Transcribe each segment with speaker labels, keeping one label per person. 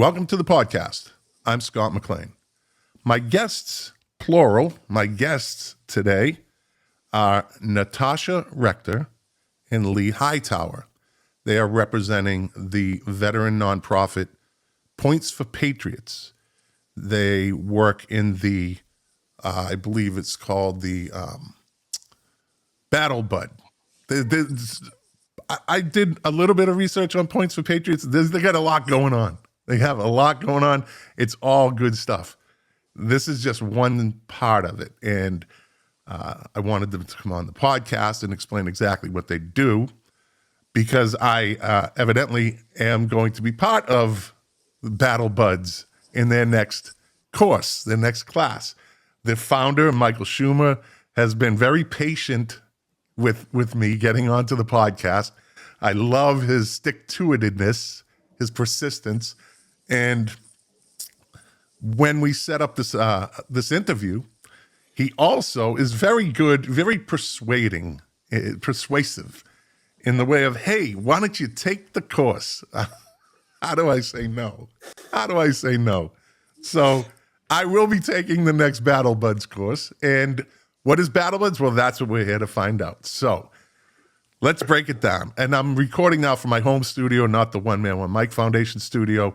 Speaker 1: welcome to the podcast. I'm Scott McLean. My guests, plural, my guests today are Natasha Rector and Lee Hightower. They are representing the veteran nonprofit Points for Patriots. They work in the, I believe it's called the Battle Bud. I did a little bit of research on Points for Patriots. They got a lot going on. They have a lot going on. It's all good stuff. This is just one part of it. And I wanted them to come on the podcast and explain exactly what they do, because I evidently am going to be part of Battle Buds in their next course, their next class. The founder, Michael Schumer, has been very patient with me getting onto the podcast. I love his stick-to-itiveness, his persistence. And when we set up this interview, he also is very good, very persuasive in the way of, hey, why don't you take the course? How do I say no? So I will be taking the next Battle Buds course. And what is Battle Buds? Well, that's what we're here to find out. So let's break it down. And I'm recording now from my home studio, not the One Man One Mic Foundation studio.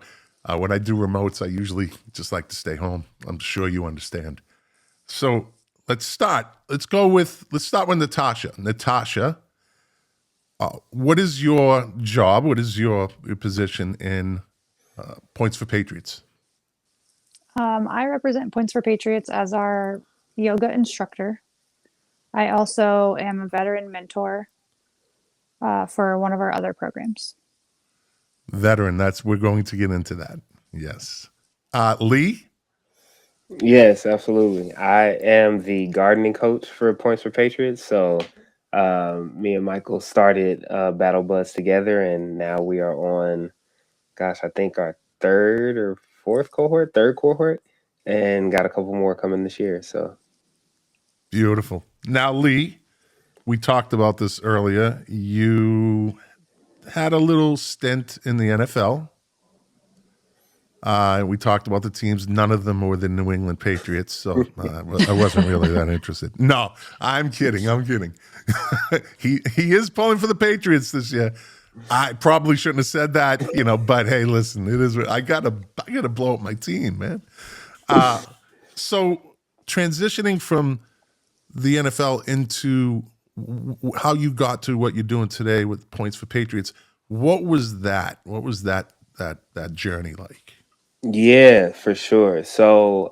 Speaker 1: When I do remotes, I usually just like to stay home. I'm sure you understand. So let's start. Let's start with Natasha. Natasha, what is your job? What is your position in Points for Patriots?
Speaker 2: I represent Points for Patriots as our yoga instructor. I also am a veteran mentor for one of our other programs.
Speaker 1: Veteran, we're going to get into that. Yes. Lee?
Speaker 3: Yes, absolutely. I am the gardening coach for Points for Patriots. So me and Michael started Battle Buds together, and now we are on, I think our third cohort, and got a couple more coming this year. So
Speaker 1: Beautiful. Now, Lee, we talked about this earlier. You had a little stint in the NFL. We talked about the teams. None of them were the New England Patriots, so I wasn't really that interested. No, I'm kidding. He is pulling for the Patriots this year. I probably shouldn't have said that, but hey, listen, it is. I gotta blow up my team, man. So transitioning from the NFL into how you got to what you're doing today with Points for Patriots, what was that? What was that journey like?
Speaker 3: yeah, for sure. So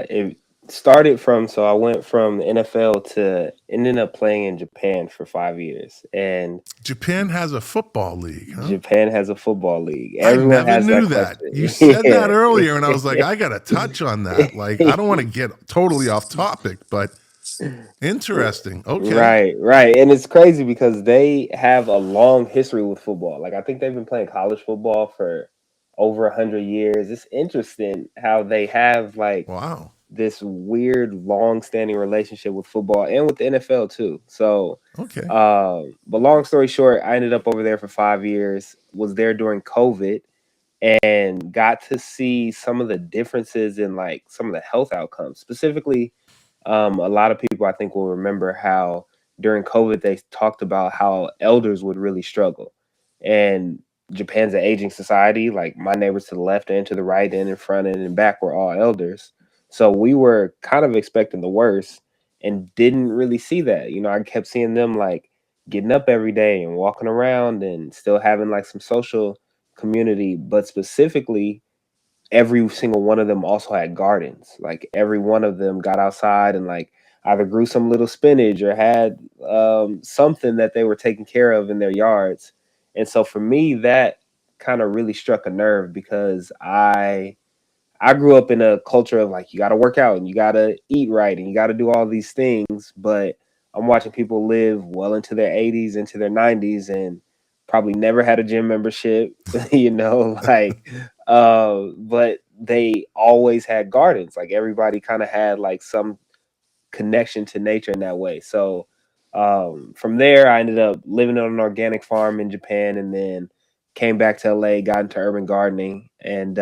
Speaker 3: it started from, I went from the NFL to ended up playing in Japan for 5 years. And
Speaker 1: Japan has a football league, huh?
Speaker 3: Japan has a football league.
Speaker 1: I
Speaker 3: Everyone
Speaker 1: never
Speaker 3: has
Speaker 1: knew
Speaker 3: that
Speaker 1: that.
Speaker 3: question.
Speaker 1: You said that
Speaker 3: Yeah.
Speaker 1: earlier, and I was like, I got to touch on that. Like, I don't want to get totally off topic, but interesting. Okay.
Speaker 3: Right. And it's crazy because they have a long history with football. Like, I think they've been playing college football for over 100 years. It's interesting how they have
Speaker 1: Wow.
Speaker 3: this weird long-standing relationship with football and with the NFL too. So
Speaker 1: Okay.
Speaker 3: but long story short, I ended up over there for 5 years, was there during COVID, and got to see some of the differences in some of the health outcomes. Specifically, a lot of people I think will remember how during COVID they talked about how elders would really struggle. And Japan's an aging society. Like, my neighbors to the left and to the right and in front and in back were all elders. So we were kind of expecting the worst and didn't really see that. I kept seeing them getting up every day and walking around and still having some social community, but specifically every single one of them also had gardens. Like, every one of them got outside and either grew some little spinach or had something that they were taking care of in their yards. And so for me, that kind of really struck a nerve, because I grew up in a culture of you got to work out and you got to eat right and you got to do all these things. But I'm watching people live well into their 80s, into their 90s, and probably never had a gym membership, but they always had gardens. Like, everybody kind of had some connection to nature in that way. So from there, I ended up living on an organic farm in Japan, and then came back to LA, got into urban gardening, and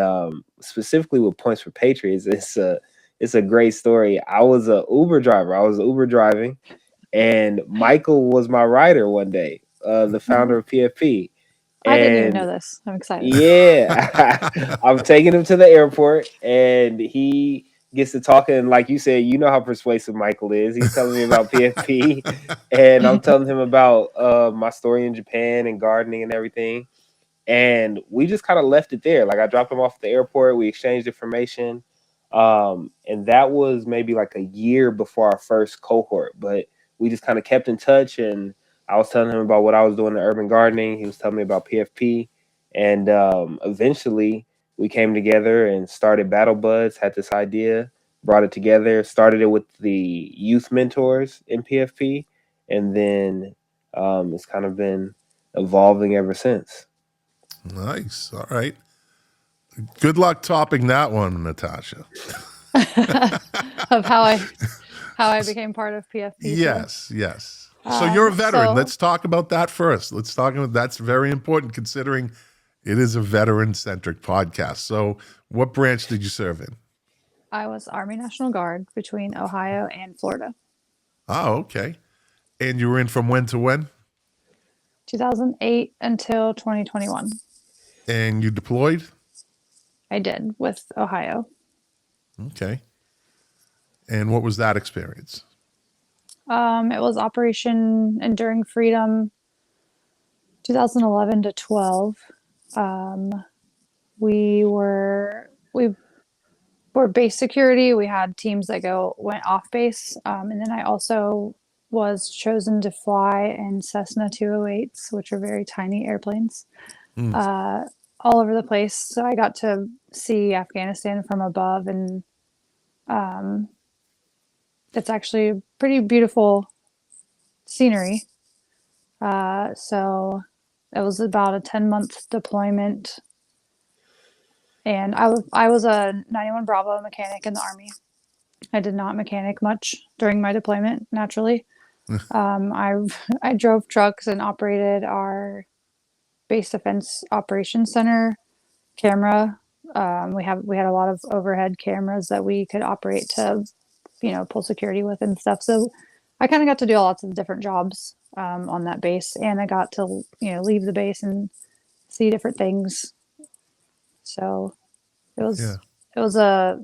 Speaker 3: specifically with Points for Patriots, it's a great story. I was a Uber driver. I was Uber driving, and Michael was my rider one day, the founder of PFP.
Speaker 2: I didn't even know
Speaker 3: And
Speaker 2: this. I'm excited.
Speaker 3: yeah, I'm taking him to the airport, and he gets to talking. And like you said, you know how persuasive Michael is. He's telling me about PFP, and I'm telling him about my story in Japan and gardening and everything. And we just kind of left it there. Like I dropped him off at the airport. We exchanged information, and that was maybe like a year before our first cohort. But we just kind of kept in touch, and I was telling him about what I was doing in urban gardening. He was telling me about PFP, and eventually we came together and started Battle Buds. Had this idea, brought it together, started it with the youth mentors in PFP, and then it's kind of been evolving ever since.
Speaker 1: Nice. All right. Good luck topping that one, Natasha.
Speaker 2: Of how I became part of PFP.
Speaker 1: Yes, yes. So you're a veteran.
Speaker 2: so-
Speaker 1: Let's talk about that first. Let's talk about that's very important considering it is a veteran-centric podcast. So what branch did you serve in?
Speaker 2: I was Army National Guard between Ohio and Florida.
Speaker 1: Oh, okay. And you were in from when to when?
Speaker 2: 2008 until 2021.
Speaker 1: And you deployed?
Speaker 2: I did with Ohio.
Speaker 1: Okay. And what was that experience?
Speaker 2: It was Operation Enduring Freedom, 2011 to 12. We were base security. We had teams that went off base, and then I also was chosen to fly in Cessna 208s, which are very tiny airplanes, all over the place. So I got to see Afghanistan from above, and it's actually a pretty beautiful scenery. So it was about a 10-month deployment. And I was a 91 Bravo mechanic in the Army. I did not mechanic much during my deployment, naturally. I drove trucks and operated our base defense operations center camera. We had a lot of overhead cameras that we could operate to, pull security with and stuff. So I kind of got to do lots of different jobs on that base, and I got to leave the base and see different things. So it was a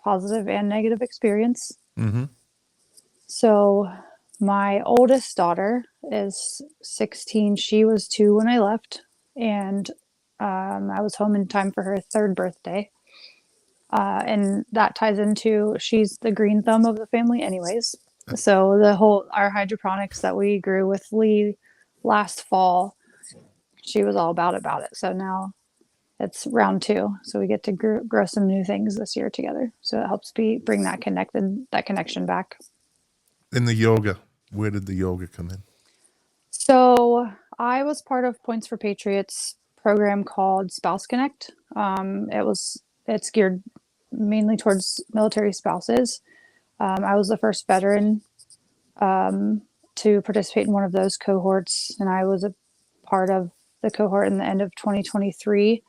Speaker 2: positive and negative experience.
Speaker 1: Mm-hmm.
Speaker 2: So my oldest daughter is 16. She was 2 when I left, and I was home in time for her 3rd birthday. And that ties into she's the green thumb of the family, anyways. So our hydroponics that we grew with Lee last fall, she was all about it. So now it's round 2, so we get to grow some new things this year together. So it helps bring that connection back.
Speaker 1: In the yoga, where did the yoga come in?
Speaker 2: So I was part of Points for Patriots program called Spouse Connect. It's geared mainly towards military spouses. I was the first veteran to participate in one of those cohorts, and I was a part of the cohort in the end of 2023.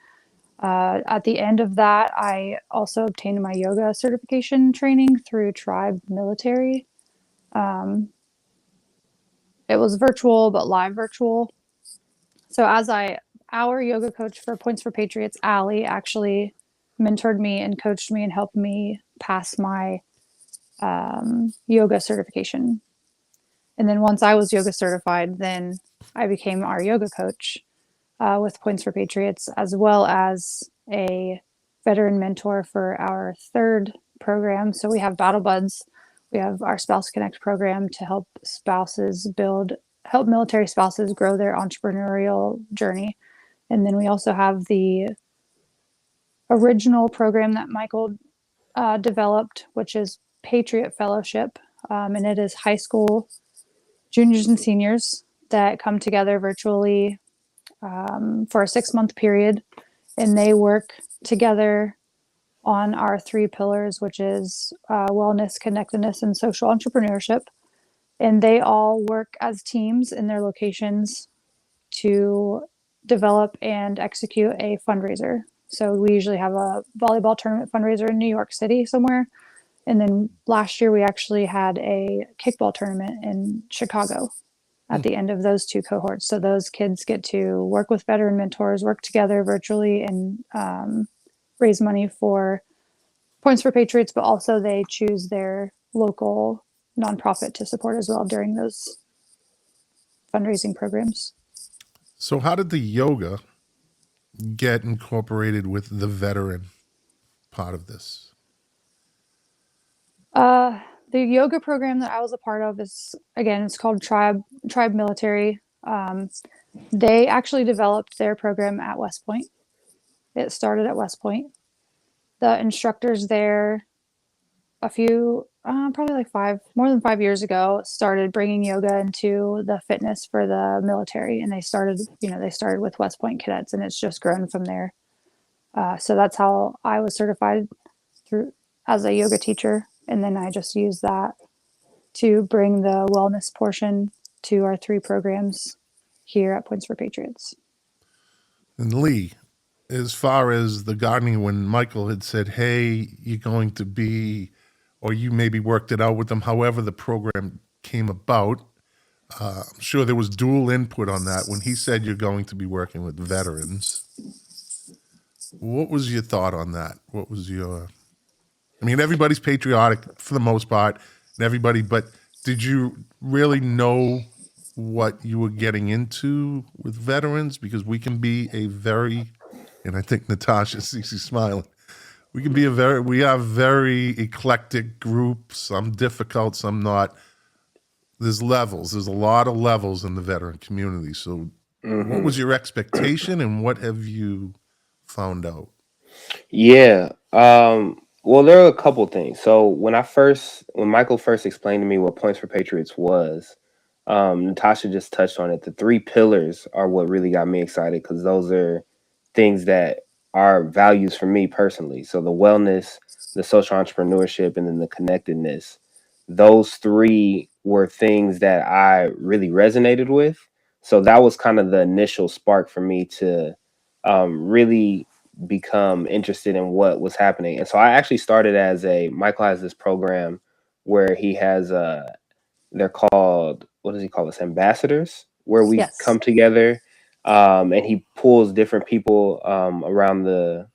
Speaker 2: At the end of that, I also obtained my yoga certification training through Tribe Military. It was virtual, but live virtual. So our yoga coach for Points for Patriots, Allie, actually mentored me and coached me and helped me pass my yoga certification. And then once I was yoga certified, then I became our yoga coach with Points for Patriots, as well as a veteran mentor for our 3rd program. So we have Battle Buds. We have our Spouse Connect program to help military spouses grow their entrepreneurial journey. And then we also have the original program that Michael developed, which is Patriot Fellowship. And it is high school juniors and seniors that come together virtually for a 6-month period, and they work together on our 3 pillars, which is wellness, connectedness, and social entrepreneurship. And they all work as teams in their locations to develop and execute a fundraiser. So we usually have a volleyball tournament fundraiser in New York City somewhere. And then last year we actually had a kickball tournament in Chicago at the end of those two cohorts. So those kids get to work with veteran mentors, work together virtually, and raise money for Points for Patriots, but also they choose their local nonprofit to support as well during those fundraising programs.
Speaker 1: So how did the yoga get incorporated with the veteran part of this?
Speaker 2: The yoga program that I was a part of is, again, it's called Tribe Military. They actually developed their program at West Point. It started at West Point. The instructors there, probably like more than 5 years ago, started bringing yoga into the fitness for the military, and they started with West Point cadets, and it's just grown from there. So that's how I was certified through as a yoga teacher, and then I just use that to bring the wellness portion to our 3 programs here at Points for Patriots.
Speaker 1: And Lee, as far as the gardening, when Michael had said, hey, you're going to be, or you maybe worked it out with them, however the program came about, I'm sure there was dual input on that. When he said you're going to be working with veterans, what was your thought on that? What was I mean, everybody's patriotic for the most part, but did you really know what you were getting into with veterans? Because we can be and I think Natasha sees you smiling, we have very eclectic group, some difficult, some not. There's levels. There's a lot of levels in the veteran community. So what was your expectation and what have you found out?
Speaker 3: Yeah. Well, there are a couple things. So when Michael first explained to me what Points for Patriots was, Natasha just touched on it. The 3 pillars are what really got me excited because those are things that are values for me personally. So the wellness, the social entrepreneurship, and then the connectedness. Those 3 were things that I really resonated with. So that was kind of the initial spark for me to really become interested in what was happening. And so I actually started Michael has this program where he has they're called, what does he call this, ambassadors, where we
Speaker 2: Yes.
Speaker 3: come together, and he pulls different people around the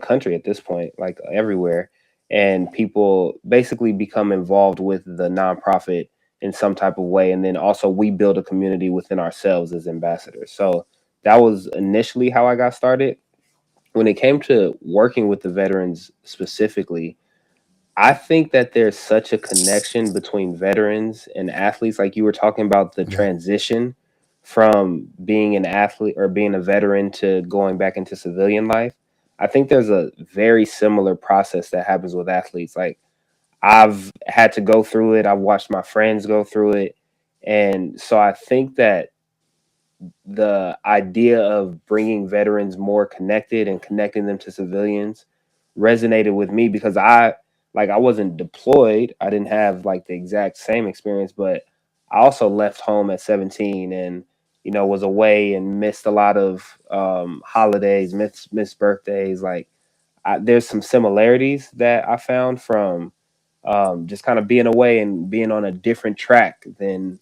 Speaker 3: country at this point, like everywhere, and people basically become involved with the nonprofit in some type of way, and then also we build a community within ourselves as ambassadors. So that was initially how I got started. When it came to working with the veterans specifically, I think that there's such a connection between veterans and athletes. Like you were talking about the
Speaker 1: Yeah.
Speaker 3: transition from being an athlete or being a veteran to going back into civilian life. I think there's a very similar process that happens with athletes. Like I've had to go through it. I've watched my friends go through it. And so I think that the idea of bringing veterans more connected and connecting them to civilians resonated with me because I wasn't deployed. I didn't have like the exact same experience, but I also left home at 17 and was away and missed a lot of holidays, missed birthdays. Like there's some similarities that I found from just kind of being away and being on a different track than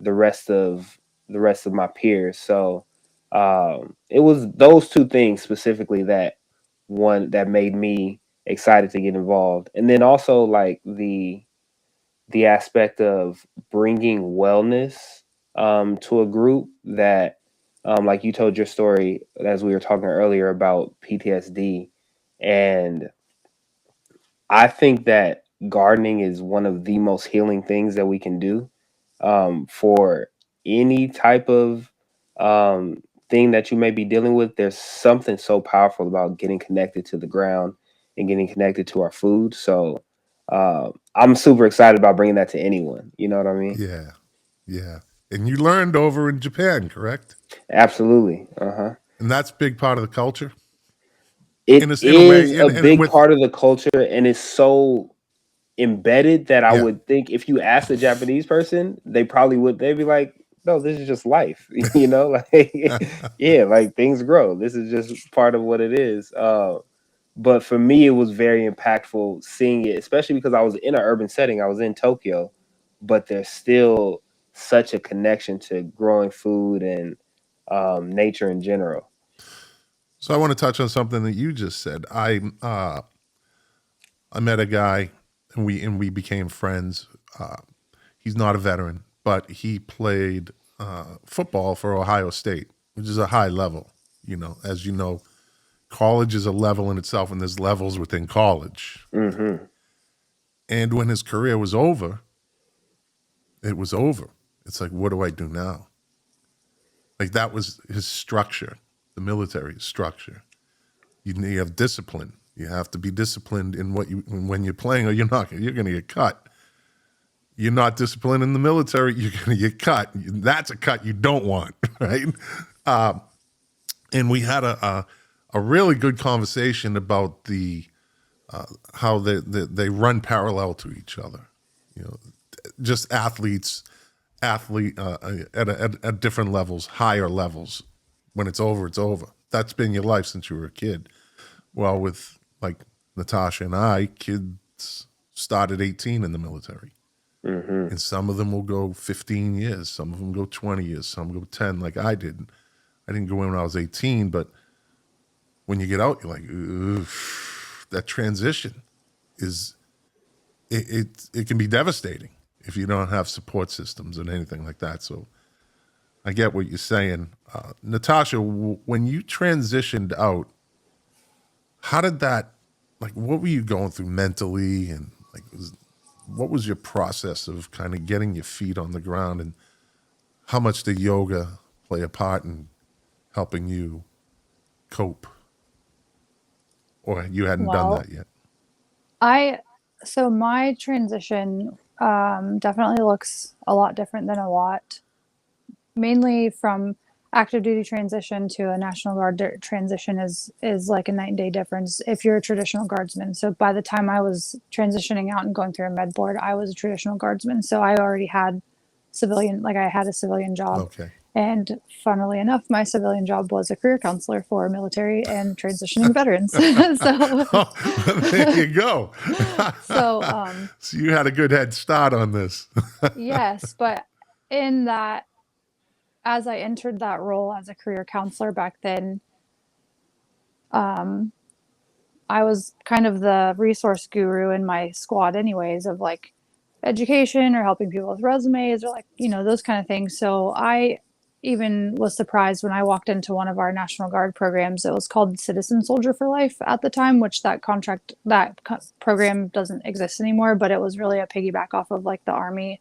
Speaker 3: the rest of my peers. So it was those 2 things specifically that made me excited to get involved, and then also like the aspect of bringing wellness to a group that like you told your story as we were talking earlier about PTSD, and I think that gardening is one of the most healing things that we can do for any type of thing that you may be dealing with. There's something so powerful about getting connected to the ground and getting connected to our food. So I'm super excited about bringing that to anyone. You know what I mean?
Speaker 1: Yeah. Yeah. And you learned over in Japan, correct?
Speaker 3: Absolutely.
Speaker 1: And that's a big part of the culture
Speaker 3: It
Speaker 1: in a way,
Speaker 3: is a
Speaker 1: and
Speaker 3: big
Speaker 1: with,
Speaker 3: part of the culture, and it's so embedded that I
Speaker 1: yeah.
Speaker 3: would think if you ask a Japanese person, they'd be like, no, this is just life, like, yeah, like things grow. This is just part of what it is. But for me, it was very impactful seeing it, especially because I was in an urban setting. I was in Tokyo, but there's still such a connection to growing food and nature in general.
Speaker 1: So I want to touch on something that you just said. I met a guy, and we became friends. He's not a veteran, but he played football for Ohio State, which is a high level. As you know, college is a level in itself, and there's levels within college.
Speaker 3: Mm-hmm.
Speaker 1: And when his career was over, it was over. It's like, what do I do now? Like, that was his structure, the military structure. You have discipline. You have to be disciplined in when you're playing, or you're going to get cut. You're not disciplined in the military, you're going to get cut. That's a cut you don't want, right? And we had a really good conversation about how they run parallel to each other. Just athletes at different levels, higher levels. When it's over, it's over. That's been your life since you were a kid. Well, with like Natasha and I, kids start at 18 in the military.
Speaker 3: Mm-hmm.
Speaker 1: And some of them will go 15 years. Some of them go 20 years. Some go 10 like I did. I didn't go in when I was 18, but when you get out, you're like, that transition it can be devastating if you don't have support systems and anything like that. So I get what you're saying. Natasha, when you transitioned out, how did that, like, what were you going through mentally? And like, what was your process of kind of getting your feet on the ground, and how much did yoga play a part in helping you cope? Or you hadn't done that yet?
Speaker 2: So my transition definitely looks a lot different than a lot, mainly from active duty transition to a National Guard transition is like a night and day difference if you're a traditional guardsman. So by the time I was transitioning out and going through a med board, I was a traditional guardsman. So I already had I had a civilian job.
Speaker 1: Okay.
Speaker 2: And funnily enough, my civilian job was a career counselor for military and transitioning veterans.
Speaker 1: There you go.
Speaker 2: So
Speaker 1: you had a good head start on this.
Speaker 2: yes, but in that, as I entered that role as a career counselor back then, I was kind of the resource guru in my squad anyways, of like education or helping people with resumes or like, those kind of things. So I even was surprised when I walked into one of our National Guard programs. It was called Citizen Soldier for Life at the time, which that program doesn't exist anymore, but it was really a piggyback off of like the Army,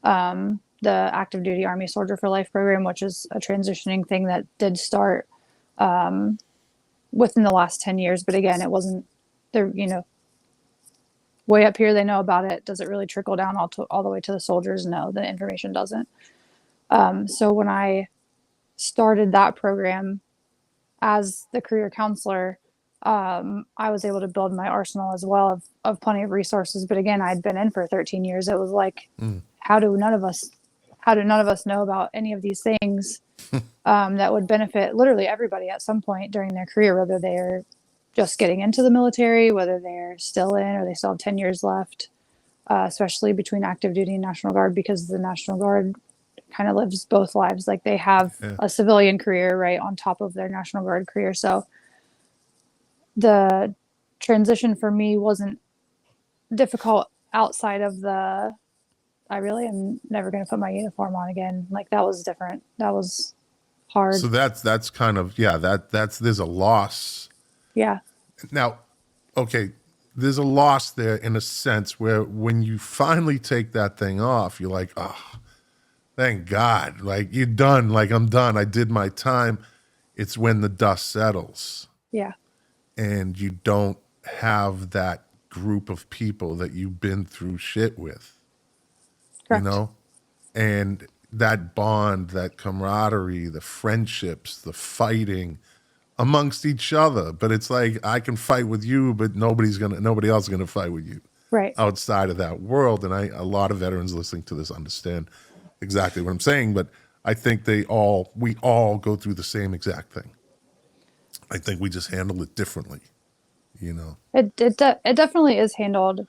Speaker 2: the active duty Army Soldier for Life program, which is a transitioning thing that did start within the last 10 years. But again, it wasn't there, way up here, they know about it. Does it really trickle down all the way to the soldiers? No, the information doesn't. So when I started that program as the career counselor, I was able to build my arsenal as well of plenty of resources. But again, I'd been in for 13 years. It was like, how do none of us know about any of these things that would benefit literally everybody at some point during their career, whether they're just getting into the military, whether they're still in or they still have 10 years left, especially between active duty and National Guard, because the National Guard kind of lives both lives. Like they have a civilian career right on top of their National Guard career. So the transition for me wasn't difficult outside of I really am never going to put my uniform on again. Like that was different. That was hard.
Speaker 1: So that's kind of, there's a loss.
Speaker 2: Yeah.
Speaker 1: Now, okay, there's a loss there in a sense where when you finally take that thing off, you're like, oh, thank God. Like you're done. Like I'm done. I did my time. It's when the dust settles.
Speaker 2: Yeah.
Speaker 1: And you don't have that group of people that you've been through shit with.
Speaker 2: Correct.
Speaker 1: And that bond, that camaraderie, the friendships, the fighting amongst each other. But it's like, I can fight with you, but nobody else is gonna fight with you.
Speaker 2: Right.
Speaker 1: Outside of that world. And a lot of veterans listening to this understand exactly what I'm saying. But I think we all go through the same exact thing. I think we just handle it differently, you know.
Speaker 2: It definitely is handled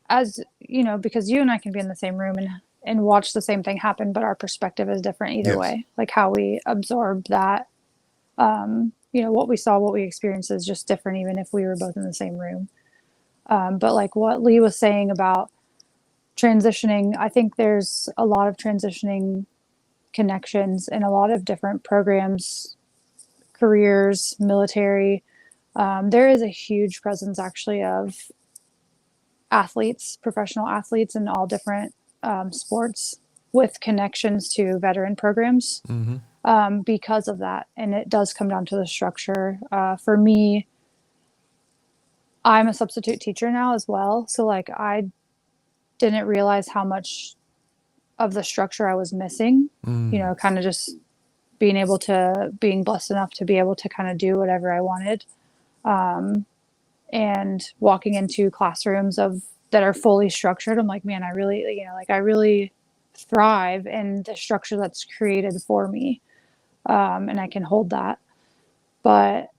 Speaker 2: as, you know, because you and I can be in the same room and watch the same thing happen, but our perspective is different either
Speaker 1: Yes.
Speaker 2: way. Like how we absorb that, you know, what we saw, what we experienced is just different, even if we were both in the same room. But like what Lee was saying about transitioning, I think there's a lot of transitioning connections in a lot of different programs, careers, military. There is a huge presence actually of athletes, professional athletes in all different sports with connections to veteran programs
Speaker 1: Mm-hmm.
Speaker 2: because of that. And it does come down to the structure. For me, I'm a substitute teacher now as well. So, like, I didn't realize how much of the structure I was missing, you know, kind of just being blessed enough to be able to kind of do whatever I wanted. And walking into classrooms of that are fully structured, I'm like, man, I really, you know, like I really thrive in the structure that's created for me, and I can hold that. But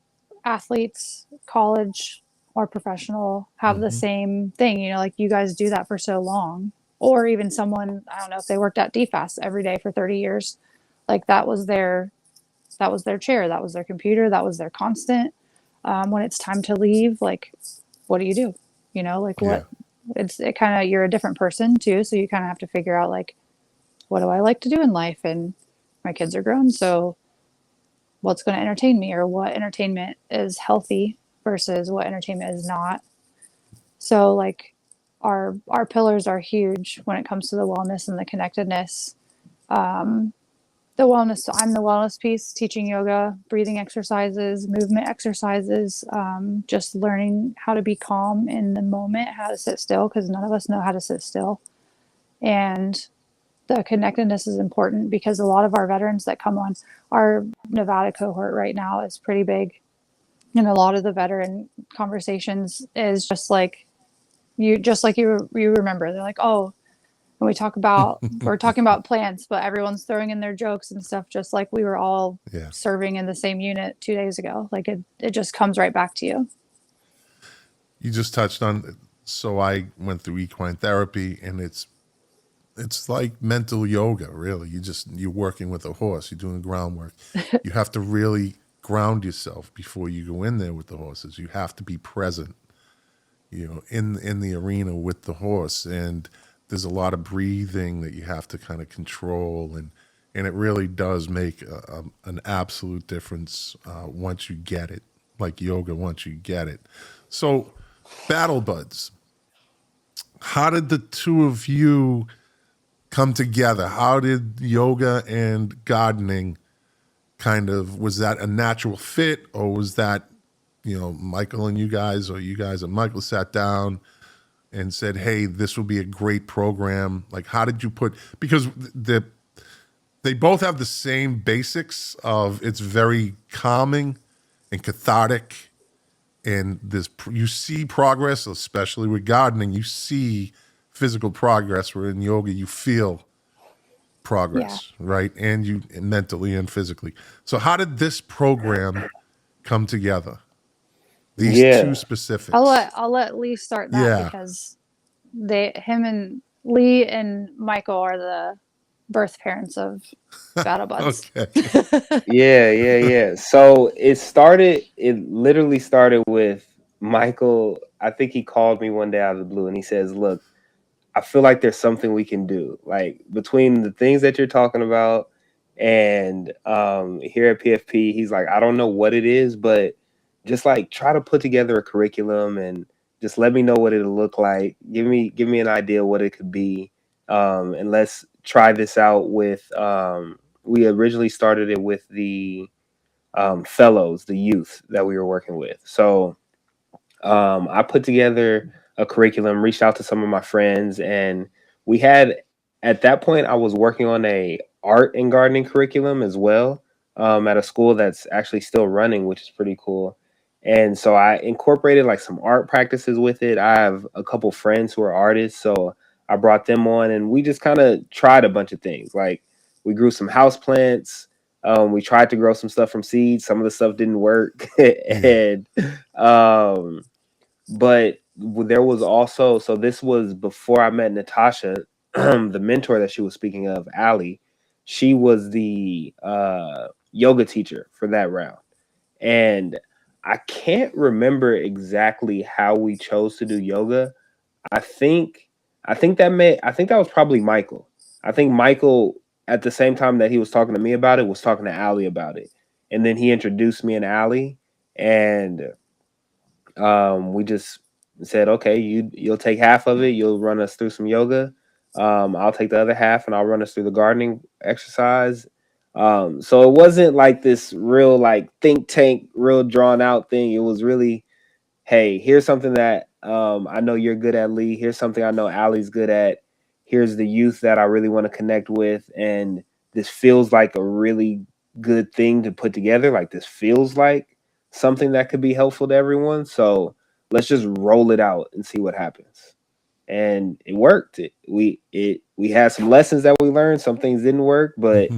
Speaker 2: athletes, college or professional, have the
Speaker 1: Mm-hmm.
Speaker 2: same thing. You know, like you guys do that for so long, or even someone, I don't know, if they worked at DFAS every day for 30 years, like that was their chair, that was their computer, that was their constant. When it's time to leave, like, what do you do? You know, like
Speaker 1: Yeah.
Speaker 2: it kind of, you're a different person too. So you kind of have to figure out like, what do I like to do in life? And my kids are grown. So what's going to entertain me, or what entertainment is healthy versus what entertainment is not. So like our pillars are huge when it comes to the wellness and the connectedness. The wellness, so I'm the wellness piece, teaching yoga, breathing exercises, movement exercises, just learning how to be calm in the moment, how to sit still, because none of us know how to sit still. And the connectedness is important because a lot of our veterans that come on, our Nevada cohort right now is pretty big. And a lot of the veteran conversations is just like you remember, they're like, oh, when we're talking about plants, but everyone's throwing in their jokes and stuff, just like we were all
Speaker 1: Yeah.
Speaker 2: serving in the same unit 2 days ago. Like it just comes right back to you.
Speaker 1: You just touched on. So I went through equine therapy, and it's like mental yoga. Really, you're working with a horse. You're doing groundwork. You have to really ground yourself before you go in there with the horses. You have to be present, you know, in the arena with the horse, and there's a lot of breathing that you have to kind of control, and it really does make an absolute difference once you get it, like yoga, once you get it. So, Battle Buds, how did the two of you come together? How did yoga and gardening was that a natural fit, or was that, you know, Michael and you guys, or you guys and Michael sat down and said, hey, this will be a great program? Like, how did you because they both have the same basics of, it's very calming and cathartic, and you see progress, especially with gardening. You see physical progress, where in yoga you feel
Speaker 2: Yeah.
Speaker 1: progress, right? And you mentally and physically. So how did this program come together? These two
Speaker 3: Yeah.
Speaker 1: specifics.
Speaker 2: I'll let Lee start that
Speaker 1: Yeah.
Speaker 2: because him and Lee and Michael are the birth parents of Battle Buds.
Speaker 1: Okay.
Speaker 3: Yeah. So it literally started with Michael. I think he called me one day out of the blue and he says, look, I feel like there's something we can do. Like between the things that you're talking about and here at PFP, he's like, I don't know what it is, but just like try to put together a curriculum and just let me know what it'll look like. Give me an idea what it could be. And let's try this out with we originally started it with the fellows, the youth that we were working with. So I put together a curriculum, reached out to some of my friends, and we had at that point I was working on a art and gardening curriculum as well at a school that's actually still running, which is pretty cool. And so I incorporated like some art practices with it. I have a couple friends who are artists, so I brought them on, and we just kind of tried a bunch of things. Like We grew some house plants. We tried to grow some stuff from seeds. Some of the stuff didn't work. And but there was also, so this was before I met Natasha, the mentor that she was speaking of, Allie. She was the yoga teacher for that round. And I can't remember exactly how we chose to do yoga. I think I think that was probably Michael. I think Michael, at the same time that he was talking to me about it, was talking to Allie about it. And then he introduced me and Allie, and we just said, okay, you'll take half of it, you'll run us through some yoga. I'll take the other half and I'll run us through the gardening exercise. So it wasn't like this real like think tank, real drawn out thing. It was really, hey, here's something that I know you're good at, Lee. Here's something I know Allie's good at. Here's the youth that I really want to connect with. And this feels like a really good thing to put together. Like, this feels like something that could be helpful to everyone. So let's just roll it out and see what happens. And it worked. We had some lessons that we learned. Some things didn't work, but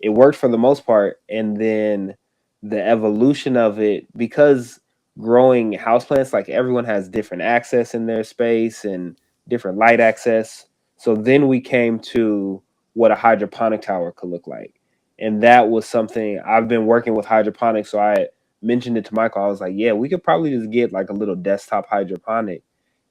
Speaker 3: it worked for the most part. And then the evolution of it, because growing houseplants, like, everyone has different access in their space and different light access. So then we came to what a hydroponic tower could look like. And that was something I've been working with hydroponics. So I mentioned it to Michael. I was like, yeah, we could probably just get like a little desktop hydroponic,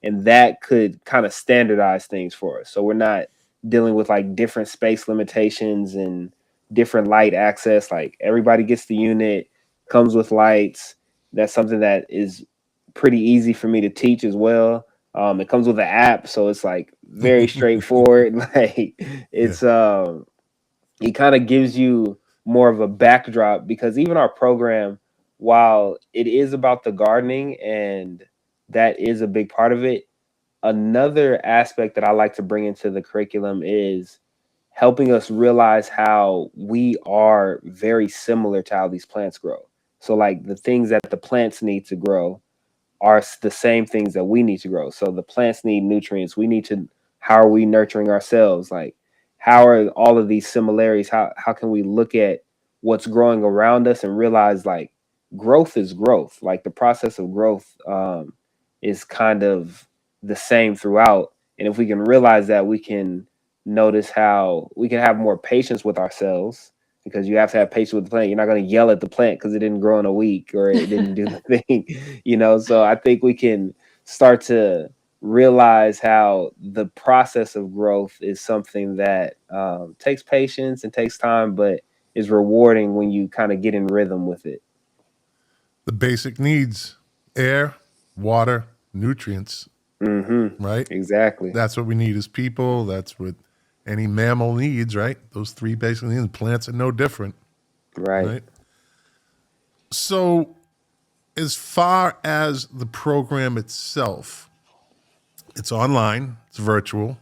Speaker 3: and that could kind of standardize things for us. So we're not dealing with like different space limitations and different light access. Like, everybody gets the unit, comes with lights. That's something that is pretty easy for me to teach as well. It comes with an app, so it's like very straightforward. Like, it's it kind of gives you more of a backdrop, because even our program, while it is about the gardening and that is a big part of it, another aspect that I like to bring into the curriculum is helping us realize how we are very similar to how these plants grow. So, like, the things that the plants need to grow are the same things that we need to grow. So the plants need nutrients. We need to, how are we nurturing ourselves? Like, how are all of these similarities? How can we look at what's growing around us and realize, like, growth is growth. Like, the process of growth is kind of the same throughout. And if we can realize that, we can notice how we can have more patience with ourselves, because you have to have patience with the plant. You're not going to yell at the plant because it didn't grow in a week or it didn't do the thing. So I think we can start to realize how the process of growth is something that takes patience and takes time, but is rewarding when you kind of get in rhythm with it.
Speaker 1: The basic needs: air, water, nutrients, right?
Speaker 3: Exactly.
Speaker 1: That's what we need as people. That's what any mammal needs, right? Those three basic needs. Plants are no different,
Speaker 3: Right.
Speaker 1: right? So, as far as the program itself, it's online, it's virtual.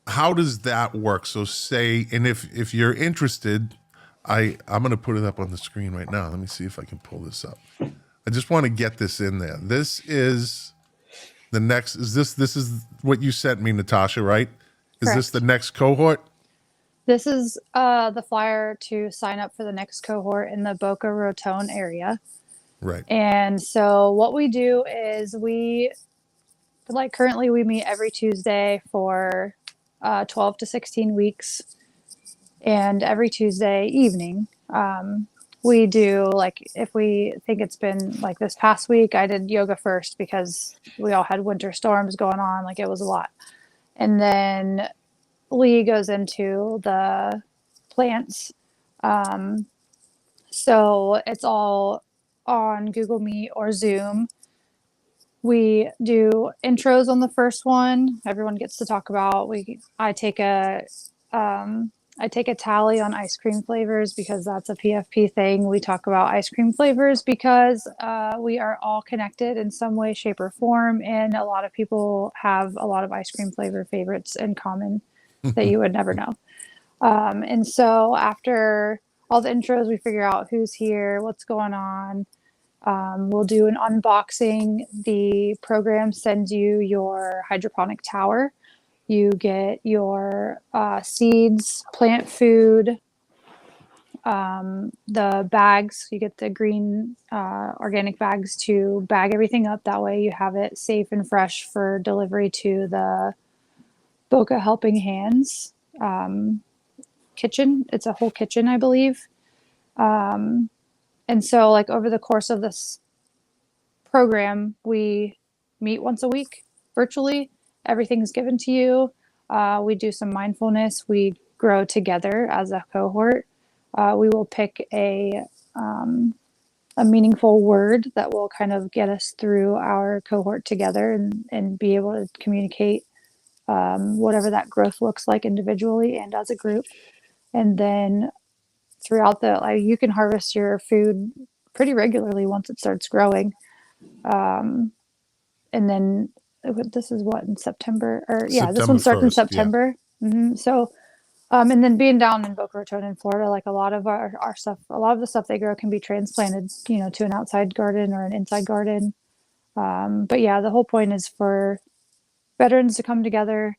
Speaker 1: How does that work? So say, and if you're interested, I'm going to put it up on the screen right now. Let me see if I can pull this up. I just want to get this in there. This is the next, this is what you sent me, Natasha, right? Is this
Speaker 2: Correct.
Speaker 1: the next cohort?
Speaker 2: This is the flyer to sign up for the next cohort in the Boca Raton area.
Speaker 1: Right.
Speaker 2: And so what we do is currently we meet every Tuesday for 12 to 16 weeks. And every Tuesday evening, we do, like, if we think it's been like this past week, I did yoga first because we all had winter storms going on. Like, it was a lot. And then Lee goes into the plants. So it's all on Google Meet or Zoom. We do intros on the first one. Everyone gets to talk about. I take a tally on ice cream flavors because that's a PFP thing. We talk about ice cream flavors because we are all connected in some way, shape, or form, and a lot of people have a lot of ice cream flavor favorites in common that you would never know. And so after all the intros, we figure out who's here, what's going on. We'll do an unboxing. The program sends you your hydroponic tower, You get your seeds, plant food, the bags. You get the green organic bags to bag everything up. That way you have it safe and fresh for delivery to the Boca Helping Hands kitchen. It's a whole kitchen, I believe. And so, like, over the course of this program, we meet once a week virtually. Everything's given to you. We do some mindfulness. We grow together as a cohort. We will pick a meaningful word that will kind of get us through our cohort together and be able to communicate whatever that growth looks like individually and as a group. And then throughout you can harvest your food pretty regularly once it starts growing. And then this is what, in September, or yeah, this one
Speaker 1: September
Speaker 2: starts in
Speaker 1: 1st. Yeah.
Speaker 2: September. So, and then being down in Boca Raton in Florida, like a lot of our stuff, a lot of the stuff they grow can be transplanted, to an outside garden or an inside garden. But yeah, the whole point is for veterans to come together,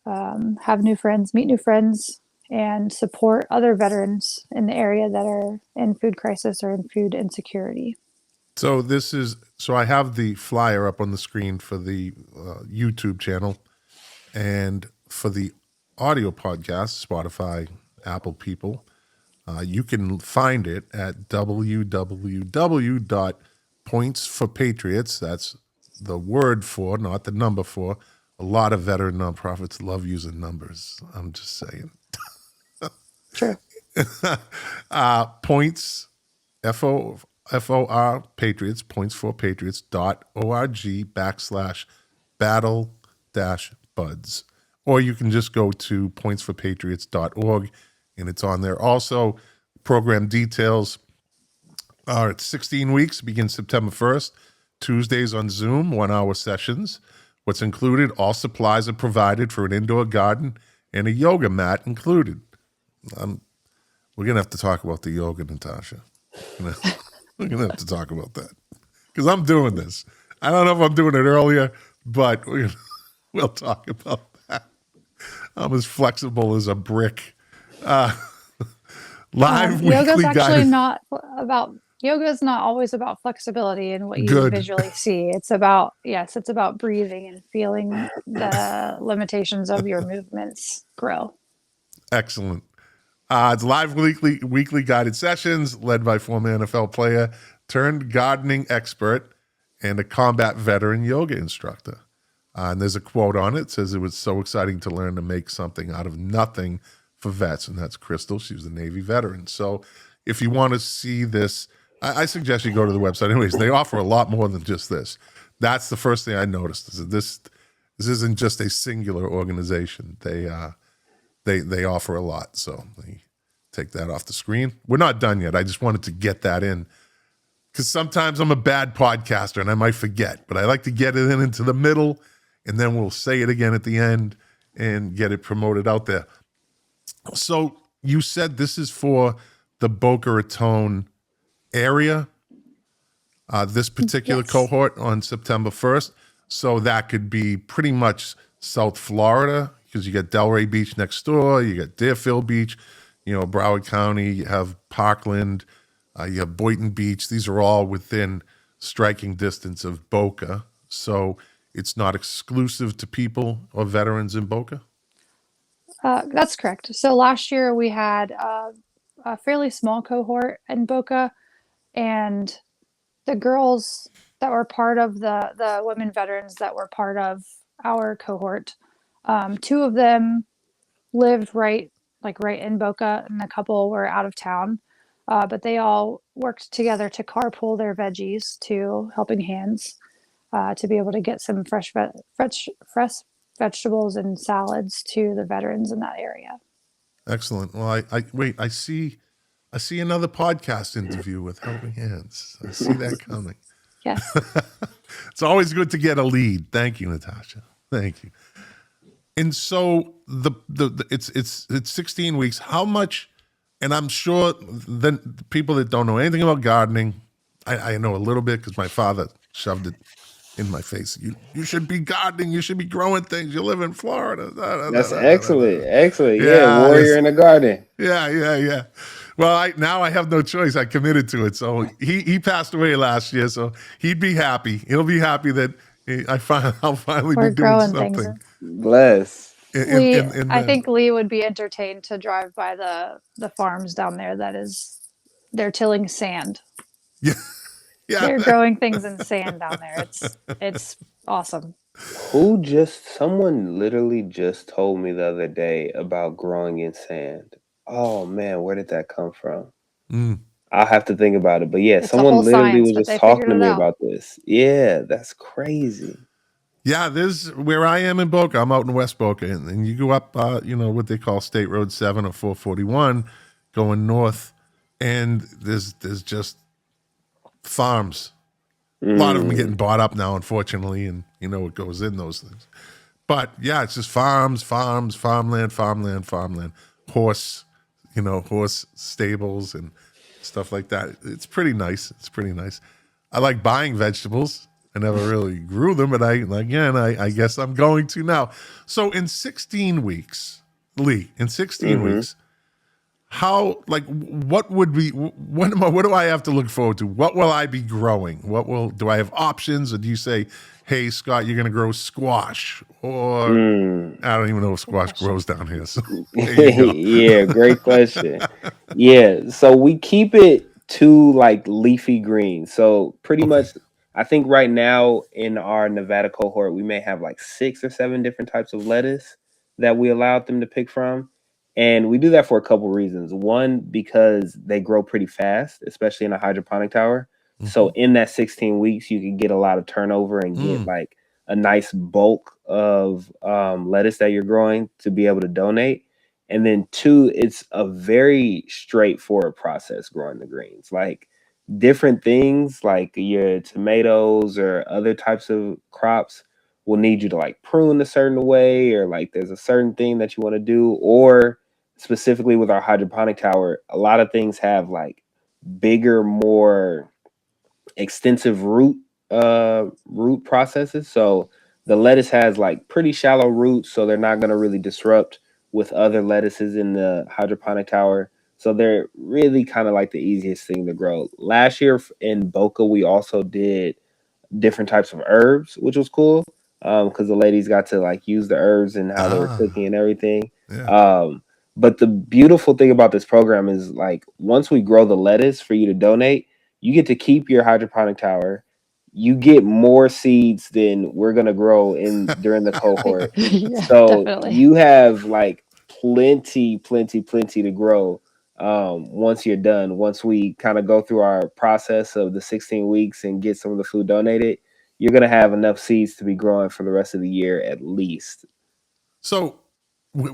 Speaker 2: have new friends, meet new friends, and support other veterans in the area that are in food crisis or in food insecurity.
Speaker 1: So I have the flyer up on the screen for the YouTube channel, and for the audio podcast, Spotify, Apple people, you can find it at www.pointsforpatriots. That's the word for, not the number for. A lot of veteran nonprofits love using numbers. I'm just saying.
Speaker 2: True.
Speaker 1: Points, FOR Patriots, pointsforpatriots.org/battle-buds. Or you can just go to pointsforpatriots.org, and it's on there. Also, program details are at 16 weeks, begins September 1st, Tuesdays on Zoom, 1-hour sessions. What's included, all supplies are provided for an indoor garden and a yoga mat included. We're going to have to talk about the yoga, Natasha. We're going to have to talk about that because I'm doing this. I don't know if I'm doing it earlier, but we'll talk about that. I'm as flexible as a brick. Live
Speaker 2: yoga's
Speaker 1: weekly
Speaker 2: actually
Speaker 1: guided.
Speaker 2: not about yoga is not always about flexibility and what you
Speaker 1: Good.
Speaker 2: visually see. It's about breathing and feeling the limitations of your movements grow.
Speaker 1: Excellent. It's live weekly guided sessions led by former NFL player turned gardening expert and a combat veteran yoga instructor. And there's a quote on it. It says, "It was so exciting to learn to make something out of nothing for vets." And that's Crystal. She was a Navy veteran. So if you want to see this, I suggest you go to the website. Anyways, they offer a lot more than just this. That's the first thing I noticed, is that this isn't just a singular organization. They offer a lot. So let me take that off the screen. We're not done yet. I just wanted to get that in because sometimes I'm a bad podcaster and I might forget, but I like to get it into the middle, and then we'll say it again at the end and get it promoted out there. So you said this is for the Boca Raton area, this particular
Speaker 2: Yes.
Speaker 1: cohort on September 1st. So that could be pretty much South Florida, because you got Delray Beach next door, you got Deerfield Beach, Broward County, you have Parkland, you have Boynton Beach. These are all within striking distance of Boca. So it's not exclusive to people or veterans in Boca?
Speaker 2: That's correct. So last year we had a fairly small cohort in Boca, and the girls that were part of the women veterans that were part of our cohort, two of them lived right in Boca, and a couple were out of town. But they all worked together to carpool their veggies to Helping Hands to be able to get some fresh vegetables and salads to the veterans in that area.
Speaker 1: Excellent. Well, I see another podcast interview with Helping Hands. I see that coming.
Speaker 2: Yes.
Speaker 1: It's always good to get a lead. Thank you, Natasha. Thank you. And so it's 16 weeks. How much? And I'm sure then people that don't know anything about gardening, I know a little bit because my father shoved it in my face. You should be gardening. You should be growing things. You live in Florida. Da, da, da,
Speaker 3: That's
Speaker 1: da, da, da,
Speaker 3: excellent.
Speaker 1: da.
Speaker 3: Excellent. Yeah,
Speaker 1: Yeah,
Speaker 3: warrior in the garden.
Speaker 1: yeah. Well, now I have no choice. I committed to it. So he passed away last year. So he'd be happy. He'll be happy that I'll finally be
Speaker 2: We're
Speaker 1: doing
Speaker 2: growing things.
Speaker 1: something
Speaker 3: Bless.
Speaker 1: in
Speaker 2: I
Speaker 1: that.
Speaker 2: think Lee would be entertained to drive by the farms down there. They're tilling sand.
Speaker 1: Yeah, yeah.
Speaker 2: They're growing things in sand down there. It's awesome.
Speaker 3: Someone literally just told me the other day about growing in sand. Oh man, where did that come from?
Speaker 1: Mm.
Speaker 3: I'll have to think about it. But yeah,
Speaker 2: It's a whole
Speaker 3: someone literally
Speaker 2: science,
Speaker 3: was
Speaker 2: but
Speaker 3: just
Speaker 2: they
Speaker 3: talking
Speaker 2: figured
Speaker 3: to
Speaker 2: it
Speaker 3: me
Speaker 2: out.
Speaker 3: about this. Yeah, that's crazy.
Speaker 1: Yeah, there's where I am in Boca. I'm out in West Boca, and you go up, what they call State Road 7 or 441, going north, and there's just farms. A lot of them are getting
Speaker 3: Mm,
Speaker 1: bought up now, unfortunately, and you know what goes in those things. But yeah, it's just farmland, horse stables and stuff like that. It's pretty nice. It's pretty nice. I like buying vegetables. I never really grew them, but I guess I'm going to now. So in 16 weeks, Lee, in 16
Speaker 3: mm-hmm.
Speaker 1: weeks, what do I have to look forward to? What will I be growing? Do I have options, or do you say, hey, Scott, you're going to grow squash? Or
Speaker 3: Mm.
Speaker 1: I don't even know if
Speaker 2: Good
Speaker 1: squash
Speaker 2: question.
Speaker 1: grows down here. So there you go.
Speaker 3: Yeah, great question. Yeah, so we keep it to like leafy green. So pretty
Speaker 1: Okay.
Speaker 3: much, I think right now in our Nevada cohort, we may have like 6 or 7 different types of lettuce that we allowed them to pick from. And we do that for a couple reasons. One, because they grow pretty fast, especially in a hydroponic tower. So
Speaker 1: Mm-hmm.
Speaker 3: in that 16 weeks, you can get a lot of turnover and get
Speaker 1: Mm.
Speaker 3: like a nice bulk of lettuce that you're growing to be able to donate. And then two, it's a very straightforward process growing the greens. Like different things like your tomatoes or other types of crops will need you to like prune a certain way, or like there's a certain thing that you want to do. Or specifically with our hydroponic tower, a lot of things have like bigger, more extensive root processes. So the lettuce has like pretty shallow roots, so they're not going to really disrupt with other lettuces in the hydroponic tower. So they're really kind of like the easiest thing to grow. Last year in Boca, we also did different types of herbs, which was cool because the ladies got to like use the herbs and how they were
Speaker 1: Ah,
Speaker 3: cooking and everything.
Speaker 1: yeah.
Speaker 3: Um, but the beautiful thing about this program is like once we grow the lettuce for you to donate, you get to keep your hydroponic tower. You get more seeds than we're gonna grow in during the cohort.
Speaker 2: Yeah,
Speaker 3: So
Speaker 2: definitely.
Speaker 3: you have like plenty to grow once you're done. Once we kind of go through our process of the 16 weeks and get some of the food donated, you're gonna have enough seeds to be growing for the rest of the year at least.
Speaker 1: So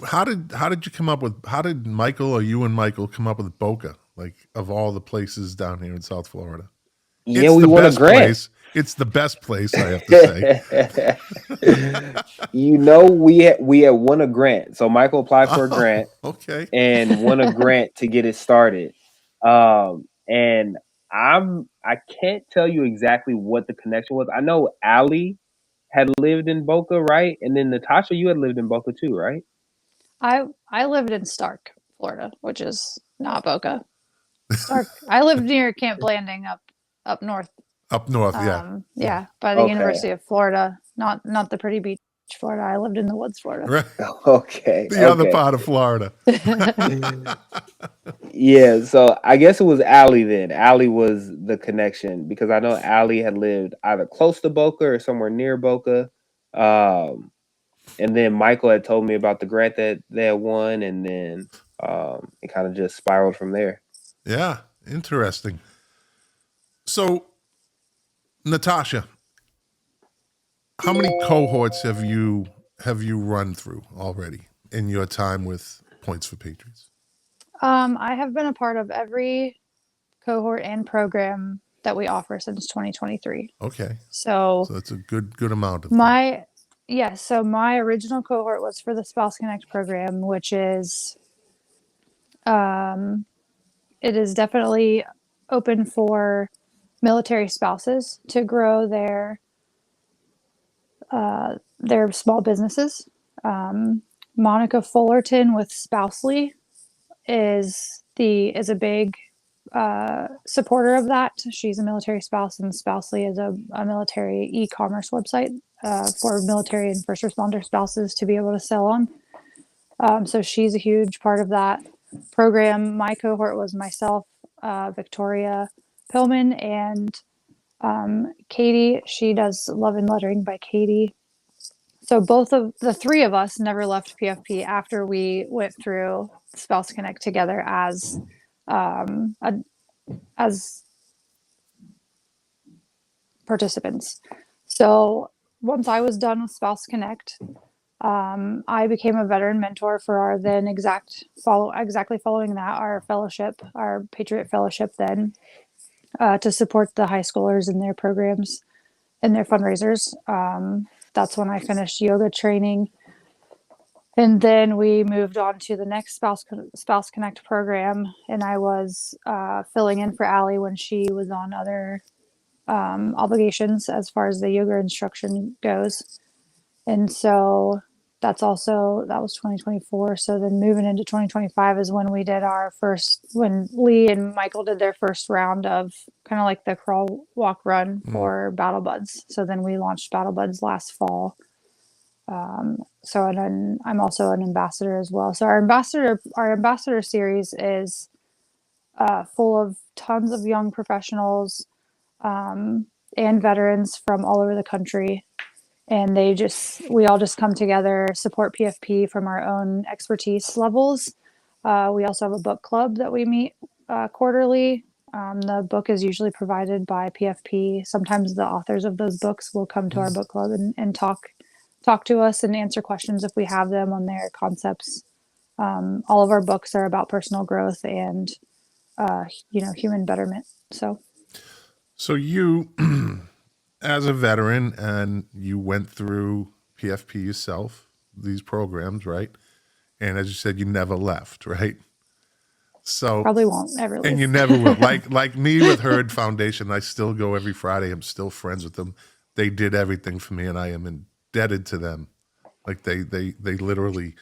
Speaker 1: how did you come up with, how did Michael or you and Michael come up with Boca, like of all the places down here in South Florida?
Speaker 3: Yeah,
Speaker 1: It's
Speaker 3: we
Speaker 1: the
Speaker 3: won a
Speaker 1: best
Speaker 3: grant.
Speaker 1: place. It's the best place, I have to say.
Speaker 3: We had won a grant. So Michael applied for a
Speaker 1: Oh,
Speaker 3: grant
Speaker 1: okay.
Speaker 3: and won a grant to get it started. And I can't tell you exactly what the connection was. I know Allie had lived in Boca, right? And then Natasha, you had lived in Boca too, right?
Speaker 2: I lived in Stark, Florida, which is not Boca. Stark. I lived near Camp Blanding up north.
Speaker 1: Up north, yeah. Yeah.
Speaker 2: Yeah, by the
Speaker 3: Okay.
Speaker 2: University of Florida. Not the pretty beach, Florida. I lived in the woods, Florida.
Speaker 1: Right.
Speaker 3: Okay.
Speaker 1: The other
Speaker 3: Okay.
Speaker 1: part of Florida.
Speaker 3: Yeah, so I guess it was Allie then. Allie was the connection because I know Allie had lived either close to Boca or somewhere near Boca. Um, and then Michael had told me about the grant that they had won, and then it kind of just spiraled from there.
Speaker 1: Yeah. Interesting. So, Natasha, how many cohorts have you run through already in your time with Points for Patriots?
Speaker 2: I have been a part of every cohort and program that we offer since 2023.
Speaker 1: Okay.
Speaker 2: So
Speaker 1: So that's a good amount of them.
Speaker 2: my so my original cohort was for the Spouse Connect program, which is um, it is definitely open for military spouses to grow their They're small businesses. Monica Fullerton with Spousely is a big supporter of that. She's a military spouse, and Spousely is a military e-commerce website for military and first responder spouses to be able to sell on. So she's a huge part of that program. My cohort was myself, Victoria Pillman, and Katie. She does Love and Lettering by Katie. So both of the three of us never left PFP after we went through Spouse Connect together as as participants. So once I was done with Spouse Connect, I became a veteran mentor for our then exactly following that, our fellowship, our Patriot Fellowship then, to support the high schoolers in their programs and their fundraisers. That's when I finished yoga training. And then we moved on to the next Spouse Connect program, and I was filling in for Allie when she was on other obligations as far as the yoga instruction goes. And so that was 2024. So then moving into 2025 is when we did when Lee and Michael did their first round of kind of like the crawl, walk, run for Battle Buds. So then we launched Battle Buds last fall. And then I'm also an ambassador as well. So our ambassador series is full of tons of young professionals and veterans from all over the country. And we all just come together, support PFP from our own expertise levels. We also have a book club that we meet quarterly. The book is usually provided by PFP. Sometimes the authors of those books will come to our book club and talk to us and answer questions if we have them on their concepts. All of our books are about personal growth and human betterment.
Speaker 1: So you, as a veteran, and you went through PFP yourself, these programs, right? And as you said, you never left, right? So
Speaker 2: probably won't ever leave.
Speaker 1: And you never will. Like me with Herd Foundation, I still go every Friday. I'm still friends with them. They did everything for me, and I am indebted to them. Like they literally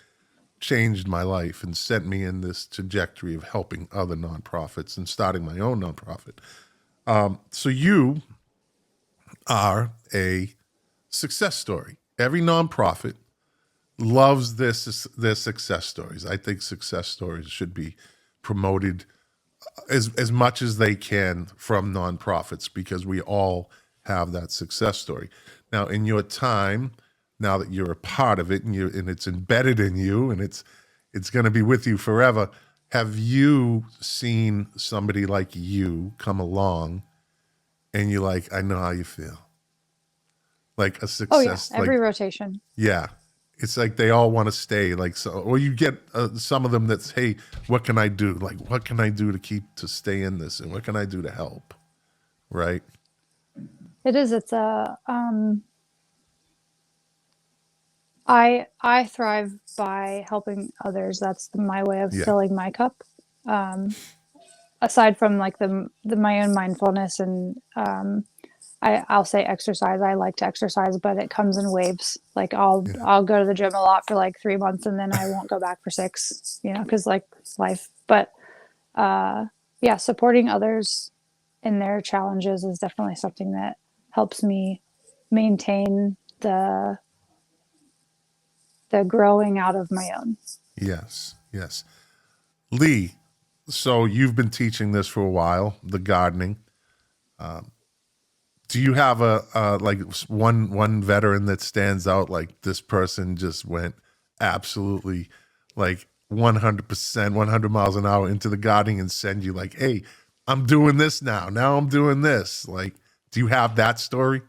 Speaker 1: changed my life and sent me in this trajectory of helping other nonprofits and starting my own nonprofit. So you are a success story. Every nonprofit loves their success stories. I think success stories should be promoted as much as they can from nonprofits, because we all have that success story. Now, in your time, now that you're a part of it and it's embedded in you and it's going to be with you forever, have you seen somebody like you come along and you're like, I know how you feel? Like a success.
Speaker 2: Oh yeah, every rotation.
Speaker 1: Yeah. It's like they all want to stay, or you get some of them that's, hey, what can I do? Like, what can I do to stay in this? And what can I do to help? Right?
Speaker 2: It is. It's I thrive by helping others. That's my way of filling my cup. Aside from like my own mindfulness and I'll say exercise. I like to exercise, but it comes in waves. Like I'll go to the gym a lot for like 3 months and then I won't go back for 6, because like life. But supporting others in their challenges is definitely something that helps me maintain the growing out of my own.
Speaker 1: Yes. Lee, so you've been teaching this for a while, the gardening. Do you have one veteran that stands out, like this person just went absolutely like 100%, 100 miles an hour into the gardening and send you like, hey, I'm doing this now. Now I'm doing this. Like, do you have that story?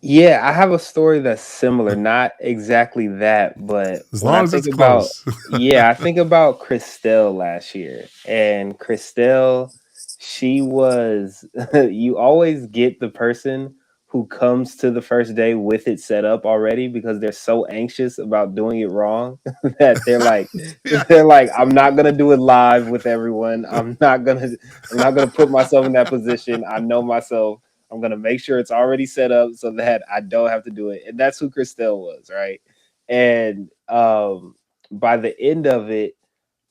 Speaker 3: Yeah, I have a story that's similar. Not exactly that, but
Speaker 1: as long as it's close.
Speaker 3: I think about Christelle last year. And Christelle, she was, you always get the person who comes to the first day with it set up already because they're so anxious about doing it wrong that they're like, I'm not gonna do it live with everyone. I'm not gonna put myself in that position. I know myself. I'm going to make sure it's already set up so that I don't have to do it. And that's who Christelle was, right? And by the end of it,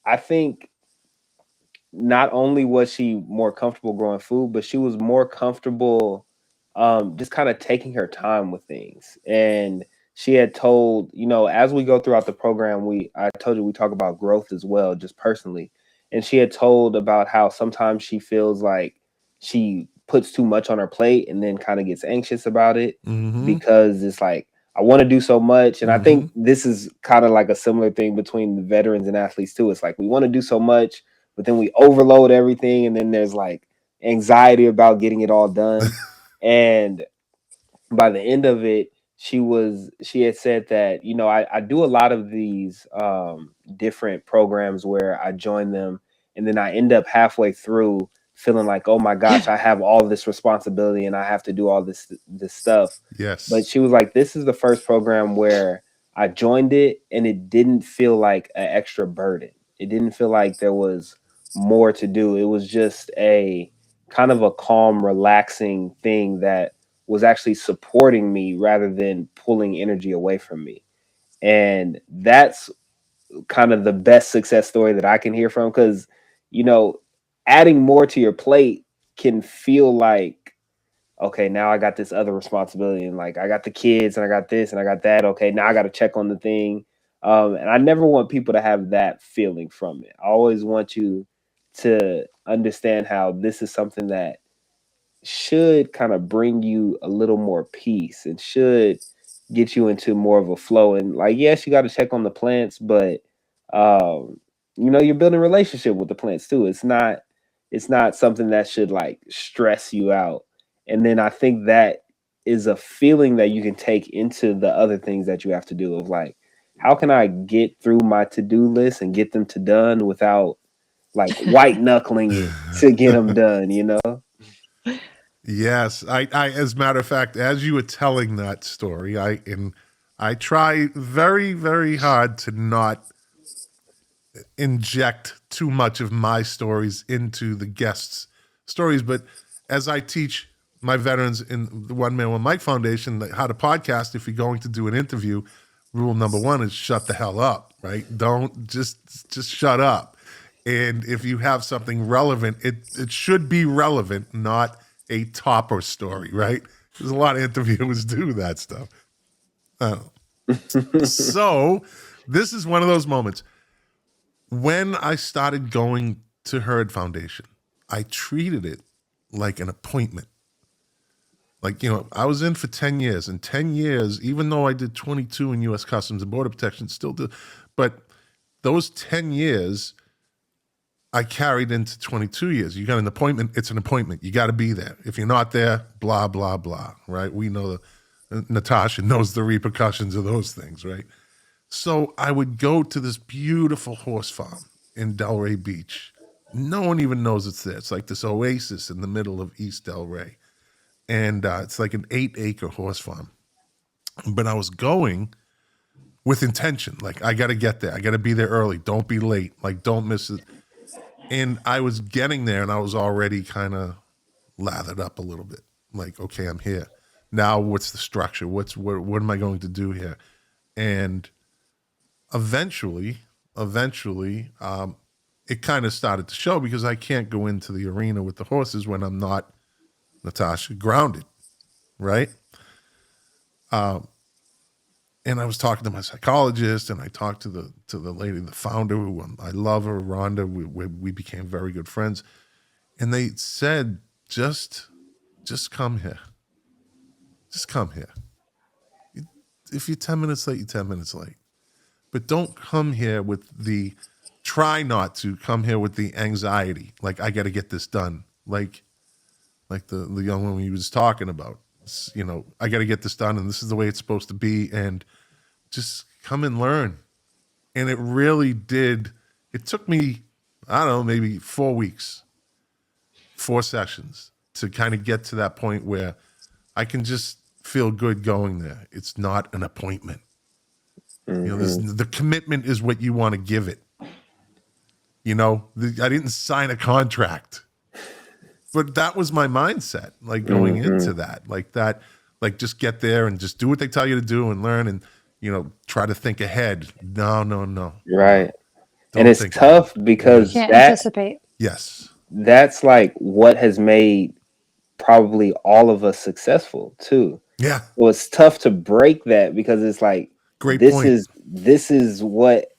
Speaker 3: I think not only was she more comfortable growing food, but she was more comfortable just kind of taking her time with things. And she had told, you know, as we go throughout the program, I told you we talk about growth as well, just personally. And she had told about how sometimes she feels like she puts too much on her plate and then kind of gets anxious about it because it's like, I want to do so much. And I think this is kind of like a similar thing between the veterans and athletes too. It's like we want to do so much, but then we overload everything, and then there's like anxiety about getting it all done. And by the end of it, she had said that, you know, I do a lot of these different programs where I join them, and then I end up halfway through feeling like, oh my gosh, I have all this responsibility and I have to do all this stuff.
Speaker 1: Yes.
Speaker 3: But she was like, this is the first program where I joined it and it didn't feel like an extra burden. It didn't feel like there was more to do. It was just a kind of a calm, relaxing thing that was actually supporting me rather than pulling energy away from me. And that's kind of the best success story that I can hear from, because, you know, adding more to your plate can feel like, okay, now I got this other responsibility, and like I got the kids and I got this and I got that. Okay, now I got to check on the thing. And I never want people to have that feeling from it. I always want you to understand how this is something that should kind of bring you a little more peace and should get you into more of a flow. And like, yes, you got to check on the plants, but you know, you're building a relationship with the plants too. It's not something that should like stress you out. And then I think that is a feeling that you can take into the other things that you have to do, of like, how can I get through my to-do list and get them to done without like white knuckling it to get them done, you know?
Speaker 1: Yes, I as a matter of fact, as you were telling that story, I try very, very hard to not inject too much of my stories into the guests' stories. But as I teach my veterans in the One Man One Mic Foundation how to podcast, if you're going to do an interview, rule number one is shut the hell up, right? Don't just shut up. And if you have something relevant, it should be relevant, not a topper story, right? There's a lot of interviewers do that stuff. So this is one of those moments. When I started going to Herd Foundation, I treated it like an appointment. Like, you know, I was in for 10 years. And 10 years, even though I did 22 in U.S. Customs and Border Protection, still do. But those 10 years, I carried into 22 years. You got an appointment, it's an appointment. You got to be there. If you're not there, blah, blah, blah, right? We know Natasha knows the repercussions of those things, right? So I would go to this beautiful horse farm in Delray Beach. No one even knows it's there. It's like this oasis in the middle of East Delray. And it's like an 8-acre horse farm. But I was going with intention. Like, I got to get there. I got to be there early. Don't be late. Like, don't miss it. And I was getting there and I was already kind of lathered up a little bit. Like, okay, I'm here. Now what's the structure? What am I going to do here? And eventually, it kind of started to show, because I can't go into the arena with the horses when I'm not, Natasha, grounded, right? And I was talking to my psychologist, and I talked to the lady, the founder, who I love her, Rhonda. We became very good friends, and they said, just come here, just come here. If you're 10 minutes late, you're 10 minutes late, but don't come here with try not to come here with the anxiety. Like, I got to get this done. Like the young woman he was talking about. You know, I got to get this done, and this is the way it's supposed to be, and just come and learn. And it really did. It took me, I don't know, maybe 4 weeks, 4 sessions to kind of get to that point where I can just feel good going there. It's not an appointment. You know, the commitment is what you want to give it. You know, I didn't sign a contract. but that was my mindset, like going into that, like just get there and just do what they tell you to do and learn and, try to think ahead. No.
Speaker 3: Right. And
Speaker 1: Don't
Speaker 3: it's
Speaker 1: think ahead.
Speaker 3: tough
Speaker 2: You
Speaker 3: because
Speaker 2: can't anticipate.
Speaker 1: Yes.
Speaker 3: that's like what has made probably all of us successful too.
Speaker 1: Yeah.
Speaker 3: Well, it's tough to break that because it's like
Speaker 1: Great point.
Speaker 3: this is what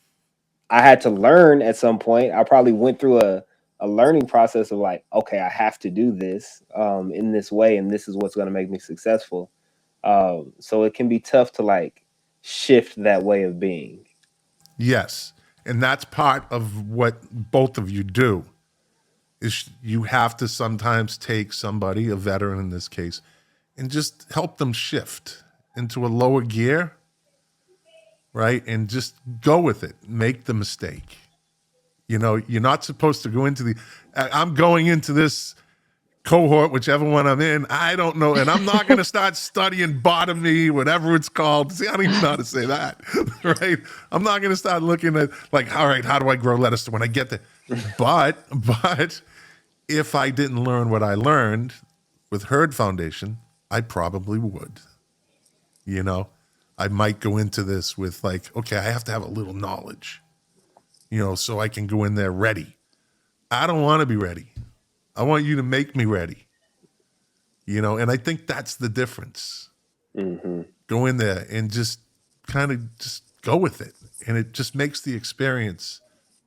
Speaker 3: I had to learn at some point. I probably went through a learning process of like, okay, I have to do this in this way, and this is what's going to make me successful. So it can be tough to like shift that way of being.
Speaker 1: Yes. And that's part of what both of you do is you have to sometimes take somebody, a veteran in this case, and just help them shift into a lower gear, right? And just go with it. Make the mistake. You're not supposed to go into I'm going into this cohort, whichever one I'm in, I don't know. And I'm not going to start studying botany, whatever it's called. See, I don't even know how to say that, right? I'm not going to start looking at like, all right, how do I grow lettuce when I get there? But if I didn't learn what I learned with Herd Foundation, I probably would. I might go into this with like, okay, I have to have a little knowledge, so I can go in there ready. I don't want to be ready. I want you to make me ready. And I think that's the difference. Go in there and just kind of just go with it. And it just makes the experience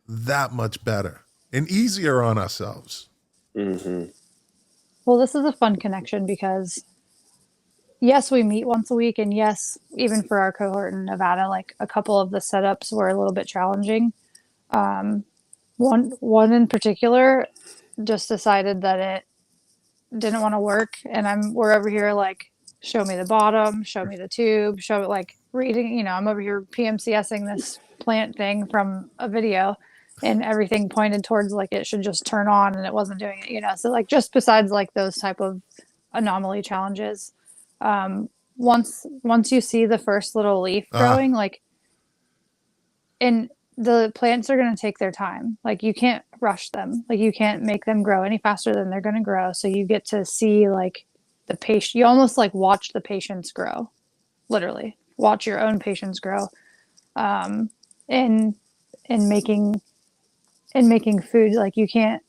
Speaker 1: that much better and easier on ourselves.
Speaker 2: Well, this is a fun connection because yes, we meet once a week, and yes, even for our cohort in Nevada, like a couple of the setups were a little bit challenging. One in particular just decided that it didn't want to work, and we're over here like, show me the bottom, show me the tube, show it, like reading. I'm over here PMCSing this plant thing from a video, and everything pointed towards like it should just turn on, and it wasn't doing it. So like just besides like those type of anomaly challenges, once you see the first little leaf growing, like, and the plants are going to take their time. Like you can't rush them. Like you can't make them grow any faster than they're going to grow. So you get to see like the patient. You almost like watch the patients grow, literally watch your own patients grow, in making food. Like you can't.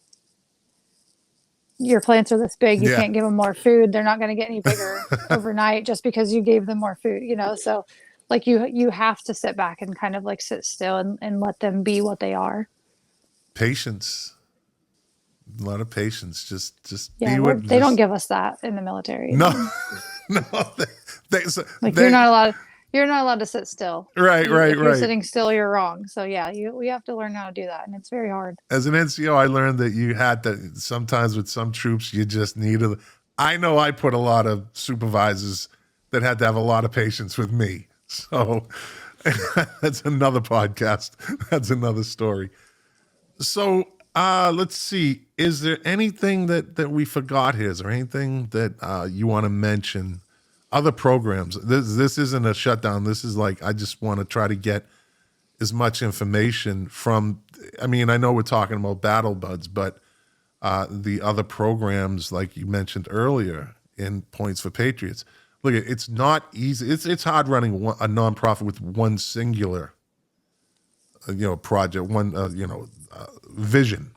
Speaker 2: Your plants are this big. You
Speaker 1: Yeah.
Speaker 2: can't give them more food. They're not going to get any bigger overnight just because you gave them more food. So like you have to sit back and kind of like sit still and let them be what they are.
Speaker 1: Patience. A lot of patience. Just
Speaker 2: Yeah,
Speaker 1: be what
Speaker 2: they don't give us that in the military.
Speaker 1: No. No.
Speaker 2: You're not allowed to sit still.
Speaker 1: Right.
Speaker 2: If you're sitting still, you're wrong. So yeah, we have to learn how to do that, and it's very hard.
Speaker 1: As an NCO, I learned that you had to sometimes with some troops you just needed. I know I put a lot of supervisors that had to have a lot of patience with me. So that's another podcast. That's another story. So let's see. Is there anything that we forgot here? Is there anything that you want to mention? Other programs. This isn't a shutdown. This is like I just want to try to get as much information from. I mean, I know we're talking about Battle Buds, but the other programs, like you mentioned earlier, in Points for Patriots. Look, it's not easy. It's hard running a nonprofit with one singular, project, one vision.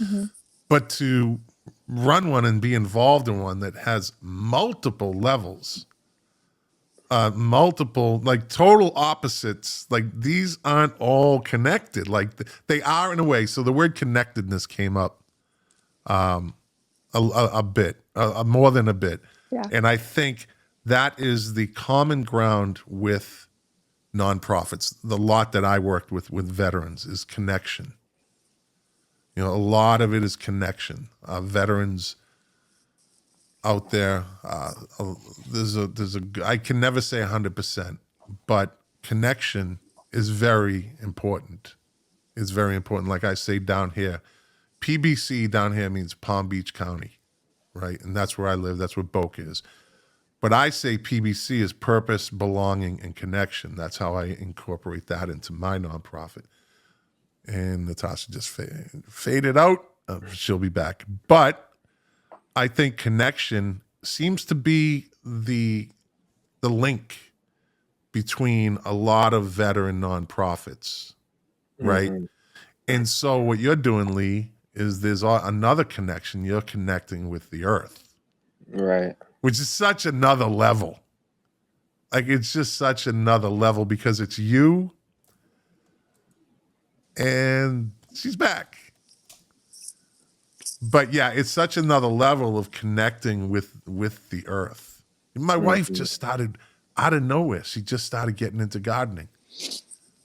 Speaker 2: Mm-hmm.
Speaker 1: But to run one and be involved in one that has multiple levels, multiple like total opposites, like these aren't all connected. Like they are in a way. So the word connectedness came up a bit, more than a bit.
Speaker 2: Yeah.
Speaker 1: And I think that is the common ground with nonprofits. The lot that I worked with veterans is connection. A lot of it is connection. Veterans out there, I can never say 100%, but connection is very important. It's very important. Like I say down here, PBC down here means Palm Beach County, right? And that's where I live. That's where Boca is. But I say PBC is purpose, belonging, and connection. That's how I incorporate that into my nonprofit. And Natasha just faded out. She'll be back. But I think connection seems to be the link between a lot of veteran nonprofits, right?
Speaker 3: Mhm.
Speaker 1: And so what you're doing, Lee, is there's another connection. You're connecting with the earth,
Speaker 3: Right.
Speaker 1: which is such another level. Like, it's just such another level because it's you and she's back. But yeah, it's such another level of connecting with the earth. My wife
Speaker 3: Mhm.
Speaker 1: just started out of nowhere. She just started getting into gardening.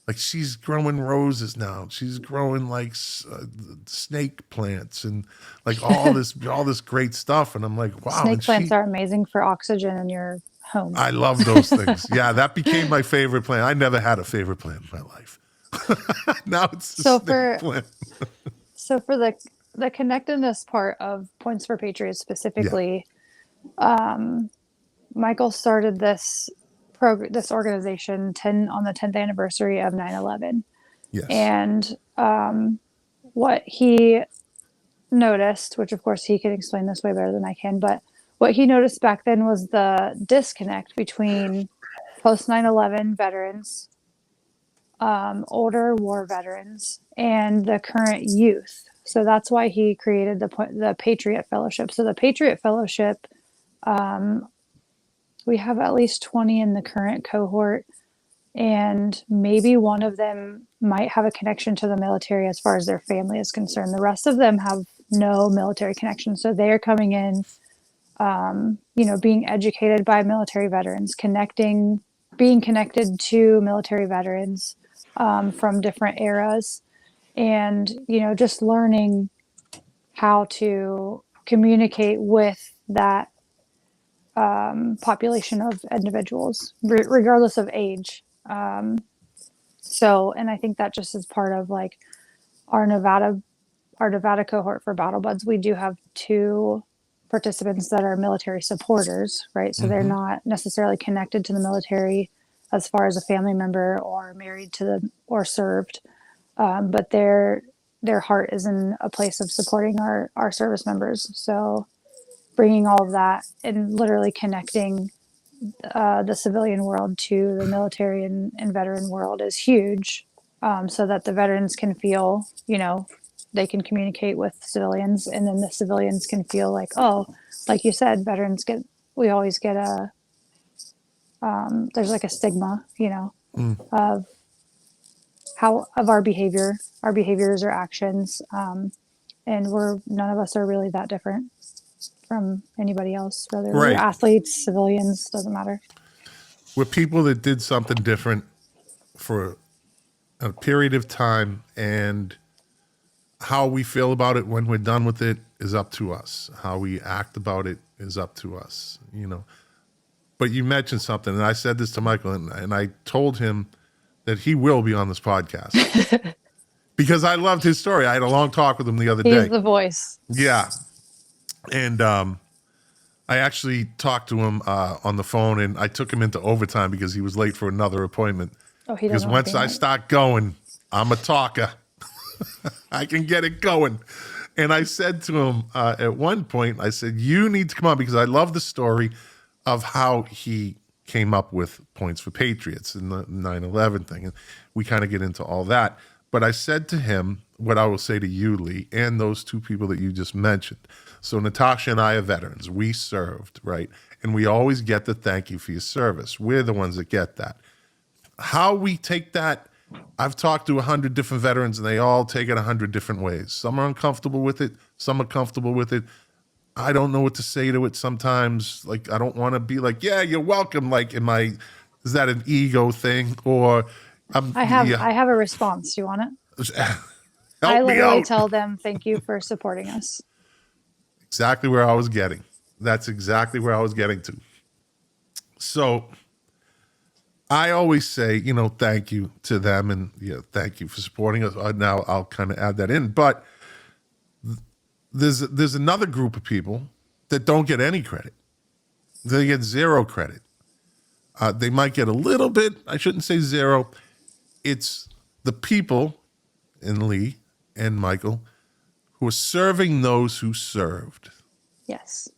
Speaker 1: Like, she's growing roses now. She's growing like snake plants and like all this great stuff. And I'm like, wow.
Speaker 2: Snake
Speaker 1: And
Speaker 2: plants are amazing for oxygen in your home.
Speaker 1: I love those things. Yeah, that became my favorite plant. I never had a favorite plant in my life. Now it's a
Speaker 2: So
Speaker 1: snake
Speaker 2: for
Speaker 1: plant.
Speaker 2: so for the connectedness part of Points for Patriots
Speaker 1: Yeah.
Speaker 2: specifically, Michael started this organization on the 10th anniversary of 9/11,
Speaker 1: Yes.
Speaker 2: and what he noticed, which of course he can explain this way better than I can, but what he noticed back then was the disconnect between post 9/11 veterans, older war veterans, and the current youth. So that's why he created the Patriot Fellowship. So the Patriot Fellowship, we have at least 20 in the current cohort, and maybe one of them might have a connection to the military as far as their family is concerned. The rest of them have no military connection. So they are coming in, being educated by military veterans, being connected to military veterans from different eras, and, just learning how to communicate with that population of individuals, regardless of age. And I think that just is part of like our Nevada, our Nevada cohort for Battle Buds. We do have two participants that are military supporters, right? So they're
Speaker 1: Mm-hmm.
Speaker 2: not necessarily connected to the military as far as a family member or married to the or served, but their heart is in a place of supporting our service members. So bringing all of that and literally connecting the civilian world to the military and veteran world is huge, so that the veterans can feel, they can communicate with civilians, and then the civilians can feel like, oh, like you said, we always get there's like a stigma, of of our behaviors or actions, and none of us are really that different from anybody else, whether we're
Speaker 1: Right.
Speaker 2: athletes, civilians, doesn't matter.
Speaker 1: We're people that did something different for a period of time, and how we feel about it when we're done with it is up to us. How we act about it is up to us, But you mentioned something, and I said this to Michael, and I told him that he will be on this podcast because I loved his story. I had a long talk with him the other
Speaker 2: He's
Speaker 1: day.
Speaker 2: the voice.
Speaker 1: Yeah. And I actually talked to him on the phone, and I took him into overtime because he was late for another appointment.
Speaker 2: Oh, he
Speaker 1: Because
Speaker 2: doesn't like
Speaker 1: once
Speaker 2: being
Speaker 1: I
Speaker 2: late.
Speaker 1: start going, I'm a talker. I can get it going. And I said to him at one point, I said, you need to come on because I love the story of how he came up with Points for Patriots and the 9/11 thing. And we kind of get into all that. But I said to him what I will say to you, Lee, and those two people that you just mentioned. So Natasha and I are veterans. We served, right? And we always get the thank you for your service. We're the ones that get that. How we take that, I've talked to 100 different veterans and they all take it 100 different ways. Some are uncomfortable with it. Some are comfortable with it. I don't know what to say to it sometimes. Like, I don't want to be like, yeah, you're welcome. Like, is that an ego thing? Or
Speaker 2: I have a response. Do you want it? I
Speaker 1: help me
Speaker 2: literally
Speaker 1: out.
Speaker 2: tell them, thank you for supporting us.
Speaker 1: Exactly where I was getting. That's exactly where I was getting to. So I always say, thank you to them and thank you for supporting us. Now I'll kind of add that in. But there's another group of people that don't get any credit. They get zero credit. They might get a little bit. I shouldn't say zero. It's the people, and Lee and Michael, who are serving those who served.
Speaker 2: Yes.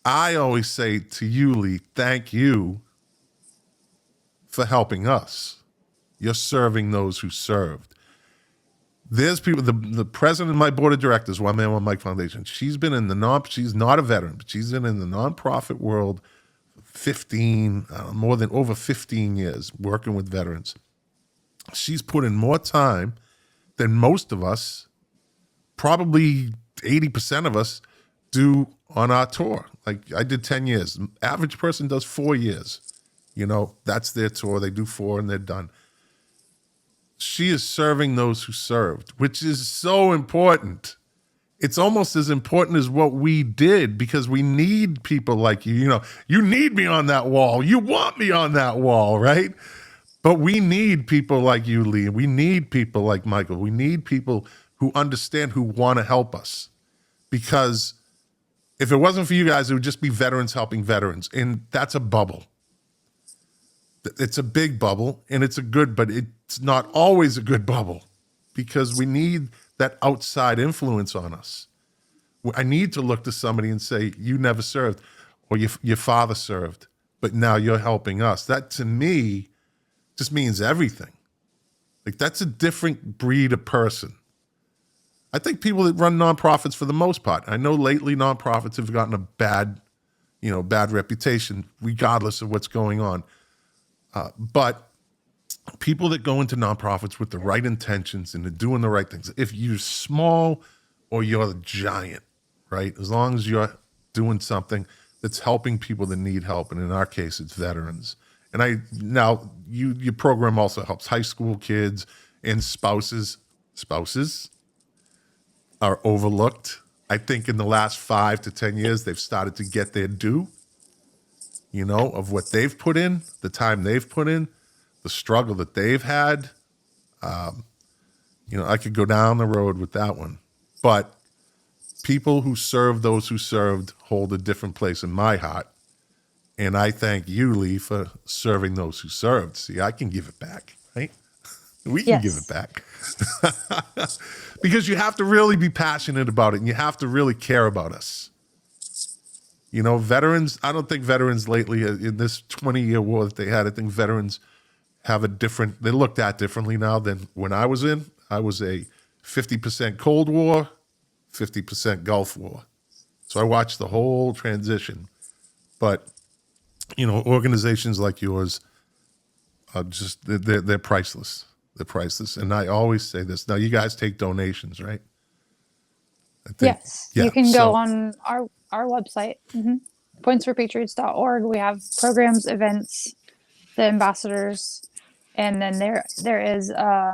Speaker 1: I always say to you, Lee, thank you for helping us. You're serving those who served. There's people, the president of my board of directors, One Man, One Mike Foundation, she's been in she's not a veteran, but she's been in the nonprofit world 15, over 15 years working with veterans. She's put in more time than most of us, probably 80% of us, do on our tour. Like I did 10 years. Average person does 4 years. That's their tour. They do 4 and they're done. She is serving those who served, which is so important. It's almost as important as what we did because we need people like you. You need me on that wall. You want me on that wall, right? But we need people like you, Lee. We need people like Michael. We need people who understand, who want to help us. Because if it wasn't for you guys, it would just be veterans helping veterans. And that's a bubble. It's a big bubble, and it's a good, but it's not always a good bubble because we need that outside influence on us. I need to look to somebody and say, you never served, or your father served, but now you're helping us. That to me just means everything. Like that's a different breed of person. I think people that run nonprofits for the most part, I know lately nonprofits have gotten a bad reputation regardless of what's going on. But people that go into nonprofits with the right intentions and they're doing the right things, if you're small or you're the giant, right? As long as you're doing something that's helping people that need help, and in our case, it's veterans. And your program also helps high school kids and spouses. Spouses are overlooked. I think in the last 5 to 10 years, they've started to get their due, of what they've put in, the time they've put in, the struggle that they've had. I could go down the road with that one. But people who serve those who served hold a different place in my heart. And I thank you, Lee, for serving those who served. See, I can give it back, right? We can give it back. Because you have to really be passionate about it, and you have to really care about us. Veterans, I don't think veterans lately, in this 20-year war that they had, I think veterans they're looked at differently now than when I was in. I was a 50% Cold War, 50% Gulf War. So I watched the whole transition. But, organizations like yours are just, they're priceless. They're priceless. And I always say this. Now, you guys take donations, right?
Speaker 2: Yes. You can go on our website, pointsforpatriots.org. We have programs, events, the ambassadors, and then there is a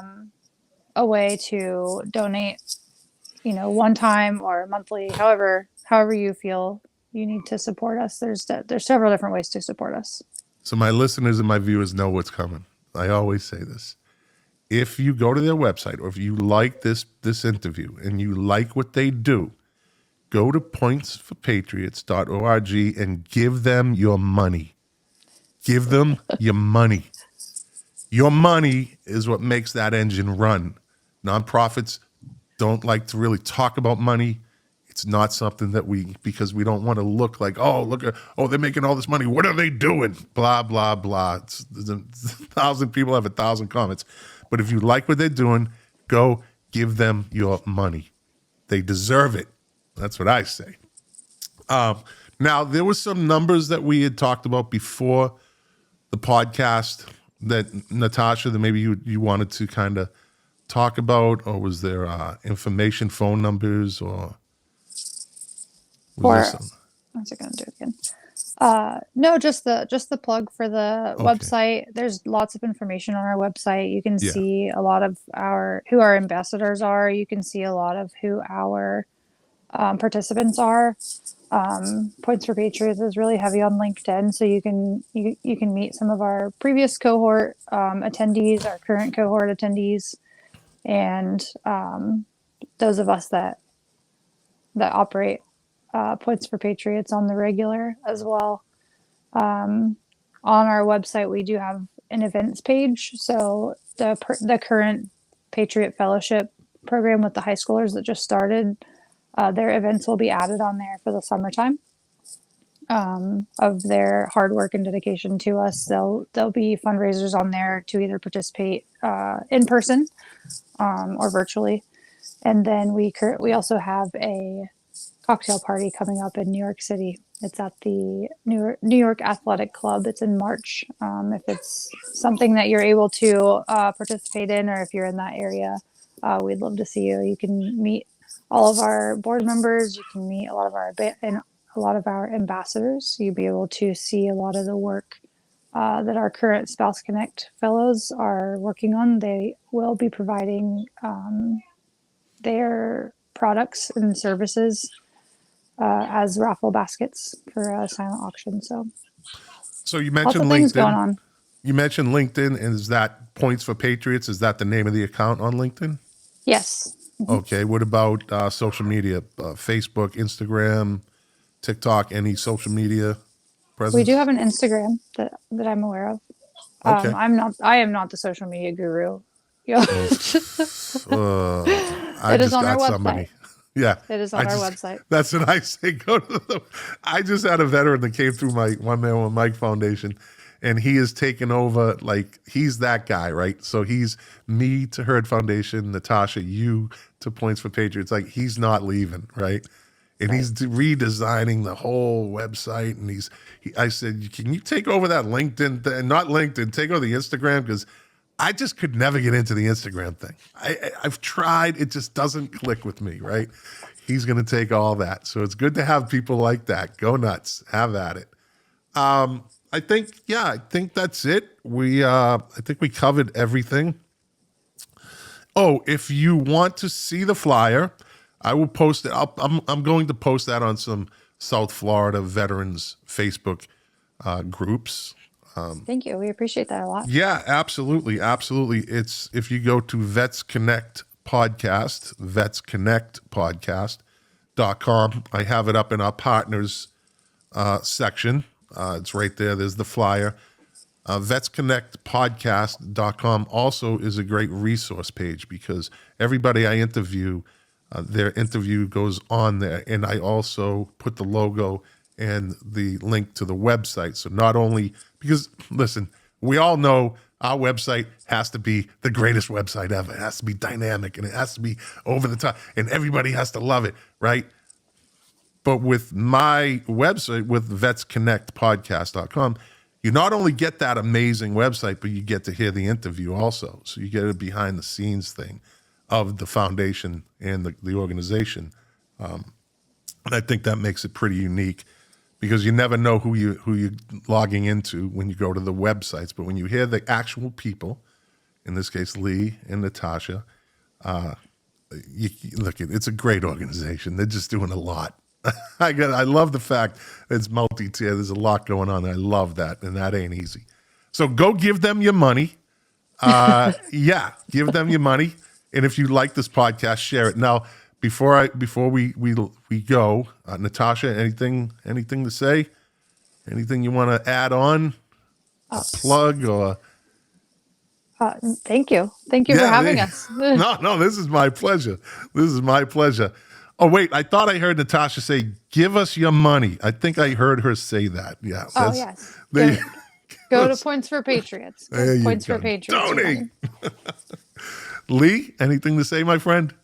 Speaker 2: way to donate, one time or monthly, however you feel you need to support us. There's several different ways to support us.
Speaker 1: So my listeners and my viewers know what's coming. I always say this. If you go to their website, or if you like this interview and you like what they do, go to pointsforpatriots.org and give them your money. Give them your money. Your money is what makes that engine run. Nonprofits don't like to really talk about money. It's not something that because we don't want to look like, they're making all this money. What are they doing? Blah, blah, blah. There's 1,000 people have 1,000 comments. But if you like what they're doing, go give them your money. They deserve it. That's what I say. Now, there were some numbers that we had talked about before the podcast that, Natasha, that maybe you wanted to kind of talk about, or was there information, phone numbers, or was there something?
Speaker 2: What's it going to do again? No, just the plug for the website. There's lots of information on our website. You can see a lot of who our ambassadors are. You can see a lot of who our participants are. Points for Patriots is really heavy on LinkedIn, so you can meet some of our previous cohort attendees, our current cohort attendees, and those of us that operate Points for Patriots on the regular as well. On our website, we do have an events page. So the current Patriot Fellowship program with the high schoolers that just started, Their events will be added on there for the summertime. Of their hard work and dedication to us. There'll be fundraisers on there to either participate in person or virtually. And then we also have a cocktail party coming up in New York City. It's at the New York Athletic Club. It's in March. If it's something that you're able to participate in, or if you're in that area, we'd love to see you. You can meet all of our board members. You can meet a lot of our ambassadors. You'll be able to see a lot of the work that our current Spouse Connect fellows are working on. They will be providing their products and services as raffle baskets for a silent auction. So
Speaker 1: you
Speaker 2: lots
Speaker 1: mentioned
Speaker 2: of things going
Speaker 1: LinkedIn.
Speaker 2: on.
Speaker 1: You mentioned LinkedIn. And is that Points for Patriots? Is that the name of the account on LinkedIn?
Speaker 2: Yes.
Speaker 1: Okay. What about social media? Facebook, Instagram, TikTok, any social media presence?
Speaker 2: We do have an Instagram that I'm aware of.
Speaker 1: Okay.
Speaker 2: I am not the social media guru.
Speaker 1: I
Speaker 2: It is
Speaker 1: just
Speaker 2: on our
Speaker 1: got somebody.
Speaker 2: website.
Speaker 1: Yeah.
Speaker 2: It is on our website.
Speaker 1: That's what I say. Go to the. I just had a veteran that came through my One Man One Mike Foundation, and he has taken over. Like, he's that guy, right? So he's me to Herd Foundation, Natasha, you to Points for Patriots. Like, he's not leaving, right? And he's redesigning the whole website. And I said, can you take over that LinkedIn, not LinkedIn, take over the Instagram? Because I just could never get into the Instagram thing. I've tried. It just doesn't click with me, right? He's going to take all that. So it's good to have people like that. Go nuts. Have at it. I think that's it. I think we covered everything. Oh, if you want to see the flyer, I will post it. I'm going to post that on some South Florida veterans Facebook groups.
Speaker 2: Thank you. We appreciate that a lot.
Speaker 1: Yeah, absolutely. It's if you go to Vets Connect Podcast, vetsconnectpodcast.com. I have it up in our partners section. It's right there. There's the flyer. Vetsconnectpodcast.com also is a great resource page because everybody I interview, their interview goes on there. And I also put the logo and the link to the website. So not only, because listen, we all know our website has to be the greatest website ever. It has to be dynamic and it has to be over the top and everybody has to love it, right? But with my website, with vetsconnectpodcast.com, you not only get that amazing website, but you get to hear the interview also. So you get a behind the scenes thing of the foundation and the organization. And I think that makes it pretty unique because you never know who you're logging into when you go to the websites. But when you hear the actual people, in this case, Lee and Natasha, look, it's a great organization. They're just doing a lot. I love the fact it's multi-tier. There's a lot going on. I love that, and that ain't easy. So go give them your money. Give them your money. And if you like this podcast, share it. Now, before we go, Natasha, anything to say? Anything you want to add on? A plug or?
Speaker 2: Thank you for having us.
Speaker 1: No, this is my pleasure. Oh, wait, I thought I heard Natasha say, give us your money. I think I heard her say that. Yeah.
Speaker 2: Yes. Go to Points for Patriots. Points for Patriots.
Speaker 1: Donate. Lee, anything to say, my friend?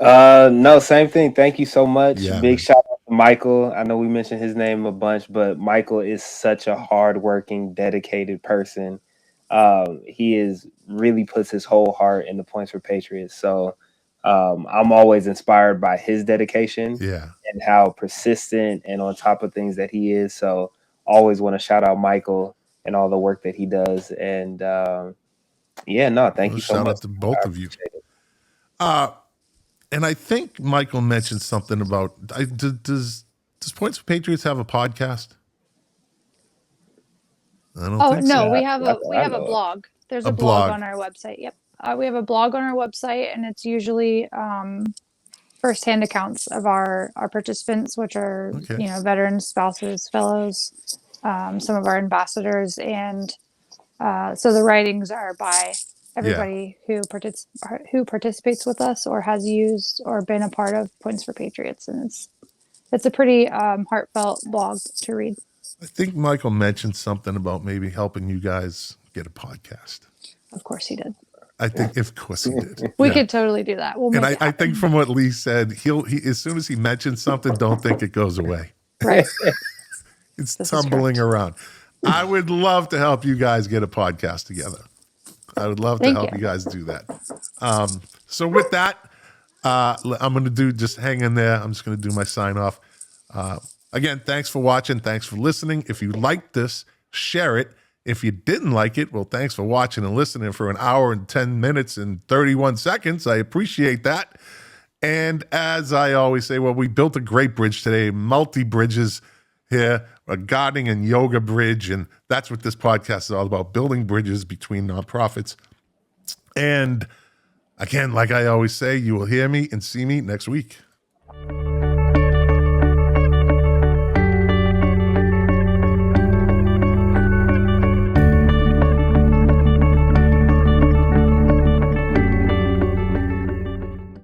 Speaker 3: No, same thing. Thank you so much.
Speaker 1: Yeah,
Speaker 3: Big shout out to Michael. I know we mentioned his name a bunch, but Michael is such a hardworking, dedicated person. He really puts his whole heart into Points for Patriots. So I'm always inspired by his dedication and how persistent and on top of things that he is. So always want to shout out Michael and all the work that he does. And thank you so much.
Speaker 1: Shout out to both of you. And I think Michael mentioned something about, does Points for Patriots have a podcast? I don't think so.
Speaker 2: No, we have a blog. There's a blog on our website. Yep. We have a blog on our website, and it's usually firsthand accounts of our participants, which are veterans, spouses, fellows, some of our ambassadors, and so the writings are by everybody who participates with us or has used or been a part of Points for Patriots, and it's a pretty heartfelt blog to read.
Speaker 1: I think Michael mentioned something about maybe helping you guys get a podcast.
Speaker 2: Of course he did.
Speaker 1: I think, of course he did.
Speaker 2: We
Speaker 1: Yeah.
Speaker 2: could totally do that. We'll make
Speaker 1: And
Speaker 2: it
Speaker 1: I
Speaker 2: happen.
Speaker 1: think from what Lee said, he as soon as he mentions something, don't think it goes away.
Speaker 2: Right.
Speaker 1: It's
Speaker 2: This is
Speaker 1: tumbling
Speaker 2: correct.
Speaker 1: around. I would love to help you guys get a podcast together. I would love to
Speaker 2: Thank
Speaker 1: help
Speaker 2: you.
Speaker 1: you guys do that. So with that, I'm going to just hang in there. I'm just going to do my sign off. Again, thanks for watching. Thanks for listening. If you liked this, share it. If you didn't like it, well, thanks for watching and listening for an hour and 10 minutes and 31 seconds. I appreciate that. And as I always say, well, we built a great bridge today, multi-bridges here, a gardening and yoga bridge. And that's what this podcast is all about, building bridges between nonprofits. And again, like I always say, you will hear me and see me next week.